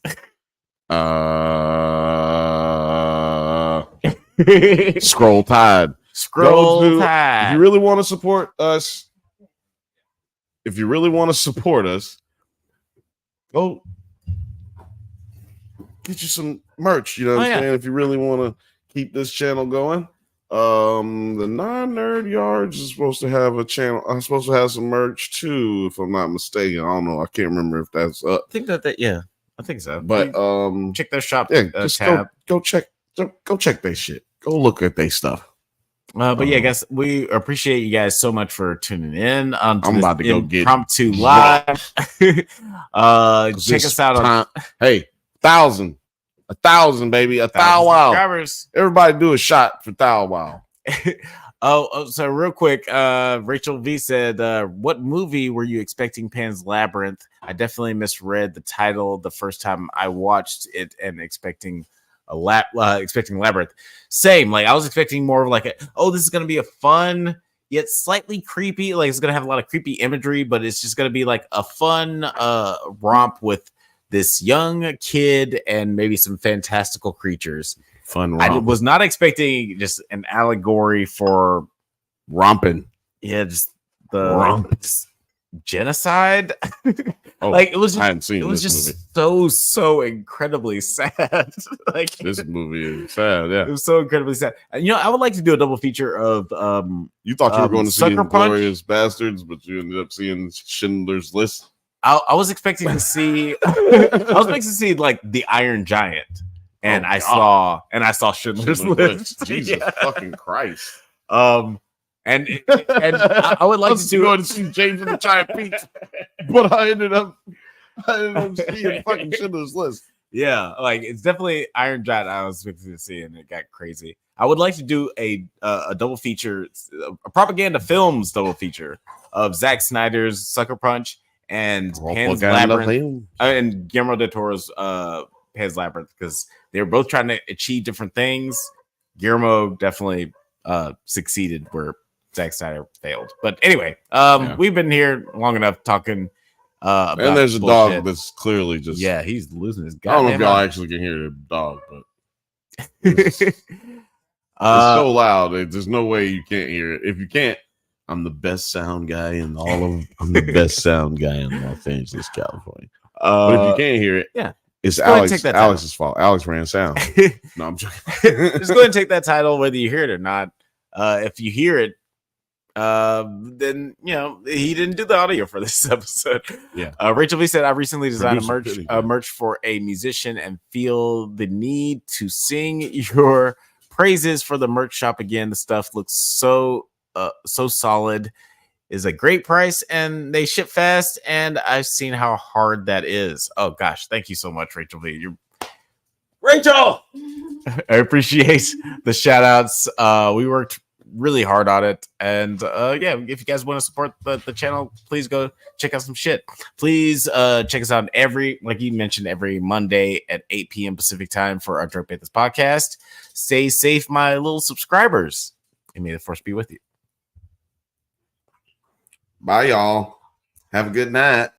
S2: Scroll Tide. If you really want to support us, go get you some merch. You know what I'm saying? If you really want to keep this channel going. The Non-Nerd Yards is supposed to have a channel. I'm supposed to have some merch too, if I'm not mistaken. I don't know. I can't remember if that's up.
S1: I think I think so.
S2: But
S1: check their shop.
S2: Yeah, just tab. Go check their shit. Go look at their stuff.
S1: But yeah, I guess we appreciate you guys so much for tuning in. I'm
S2: about to go get
S1: impromptu live. Check us out on
S2: 1,000, baby, 1,000 wow. Everybody do a shot for 1,000 wow.
S1: So real quick, Rachel V said, what movie were you expecting Pan's Labyrinth? I definitely misread the title the first time I watched it and expecting Labyrinth. Same, like I was expecting more of like this is gonna be a fun yet slightly creepy, like it's gonna have a lot of creepy imagery, but it's just gonna be like a fun romp with this young kid and maybe some fantastical creatures.
S2: Fun romp.
S1: I was not expecting just an allegory for
S2: romping.
S1: Yeah, just the genocide. Like it was just,
S2: I hadn't seen this
S1: movie. so incredibly sad. Like
S2: this movie is sad. Yeah,
S1: it was so incredibly sad. And I would like to do a double feature of
S2: you thought you were going to see Glorious Bastards, but you ended up seeing Schindler's List.
S1: I was expecting to see like the Iron Giant, and I saw Schindler's List.
S2: Jesus fucking Christ.
S1: And I would like to
S2: go to see James and the Giant Peach, but I ended up seeing fucking Schindler's List.
S1: Yeah, like it's definitely Iron Giant I was expecting to see, and it got crazy. I would like to do a double feature, a propaganda films double feature of Zack Snyder's Sucker Punch and Pan's Labyrinth, and Guillermo del Toro's Pan's Labyrinth, because they were both trying to achieve different things. Guillermo definitely succeeded where Zack Snyder failed. But anyway, we've been here long enough talking. About
S2: and there's a dog that's clearly just
S1: he's losing his guy.
S2: I don't know if y'all actually can hear the dog, but it's so loud. There's no way you can't hear it. If you can't, I'm the best sound guy in Los Angeles, California. But if you can't hear it, it's Alex's fault. Alex ran sound. No, I'm joking.
S1: Just go ahead and take that title, whether you hear it or not. If you hear it, then he didn't do the audio for this episode. Rachel V said, I recently designed a merch for a musician and feel the need to sing your praises for the merch shop again. The stuff looks so solid, is a great price, and they ship fast, and I've seen how hard that is. Oh gosh, thank you so much, Rachel V. Rachel, I appreciate the shout outs. We worked really hard on it. And yeah, if you guys want to support the channel, please go check out some shit. Please check us out like you mentioned, every Monday at 8 p.m. Pacific time for our Drunk Banthas podcast. Stay safe, my little subscribers, and may the force be with you.
S2: Bye, y'all. Have a good night.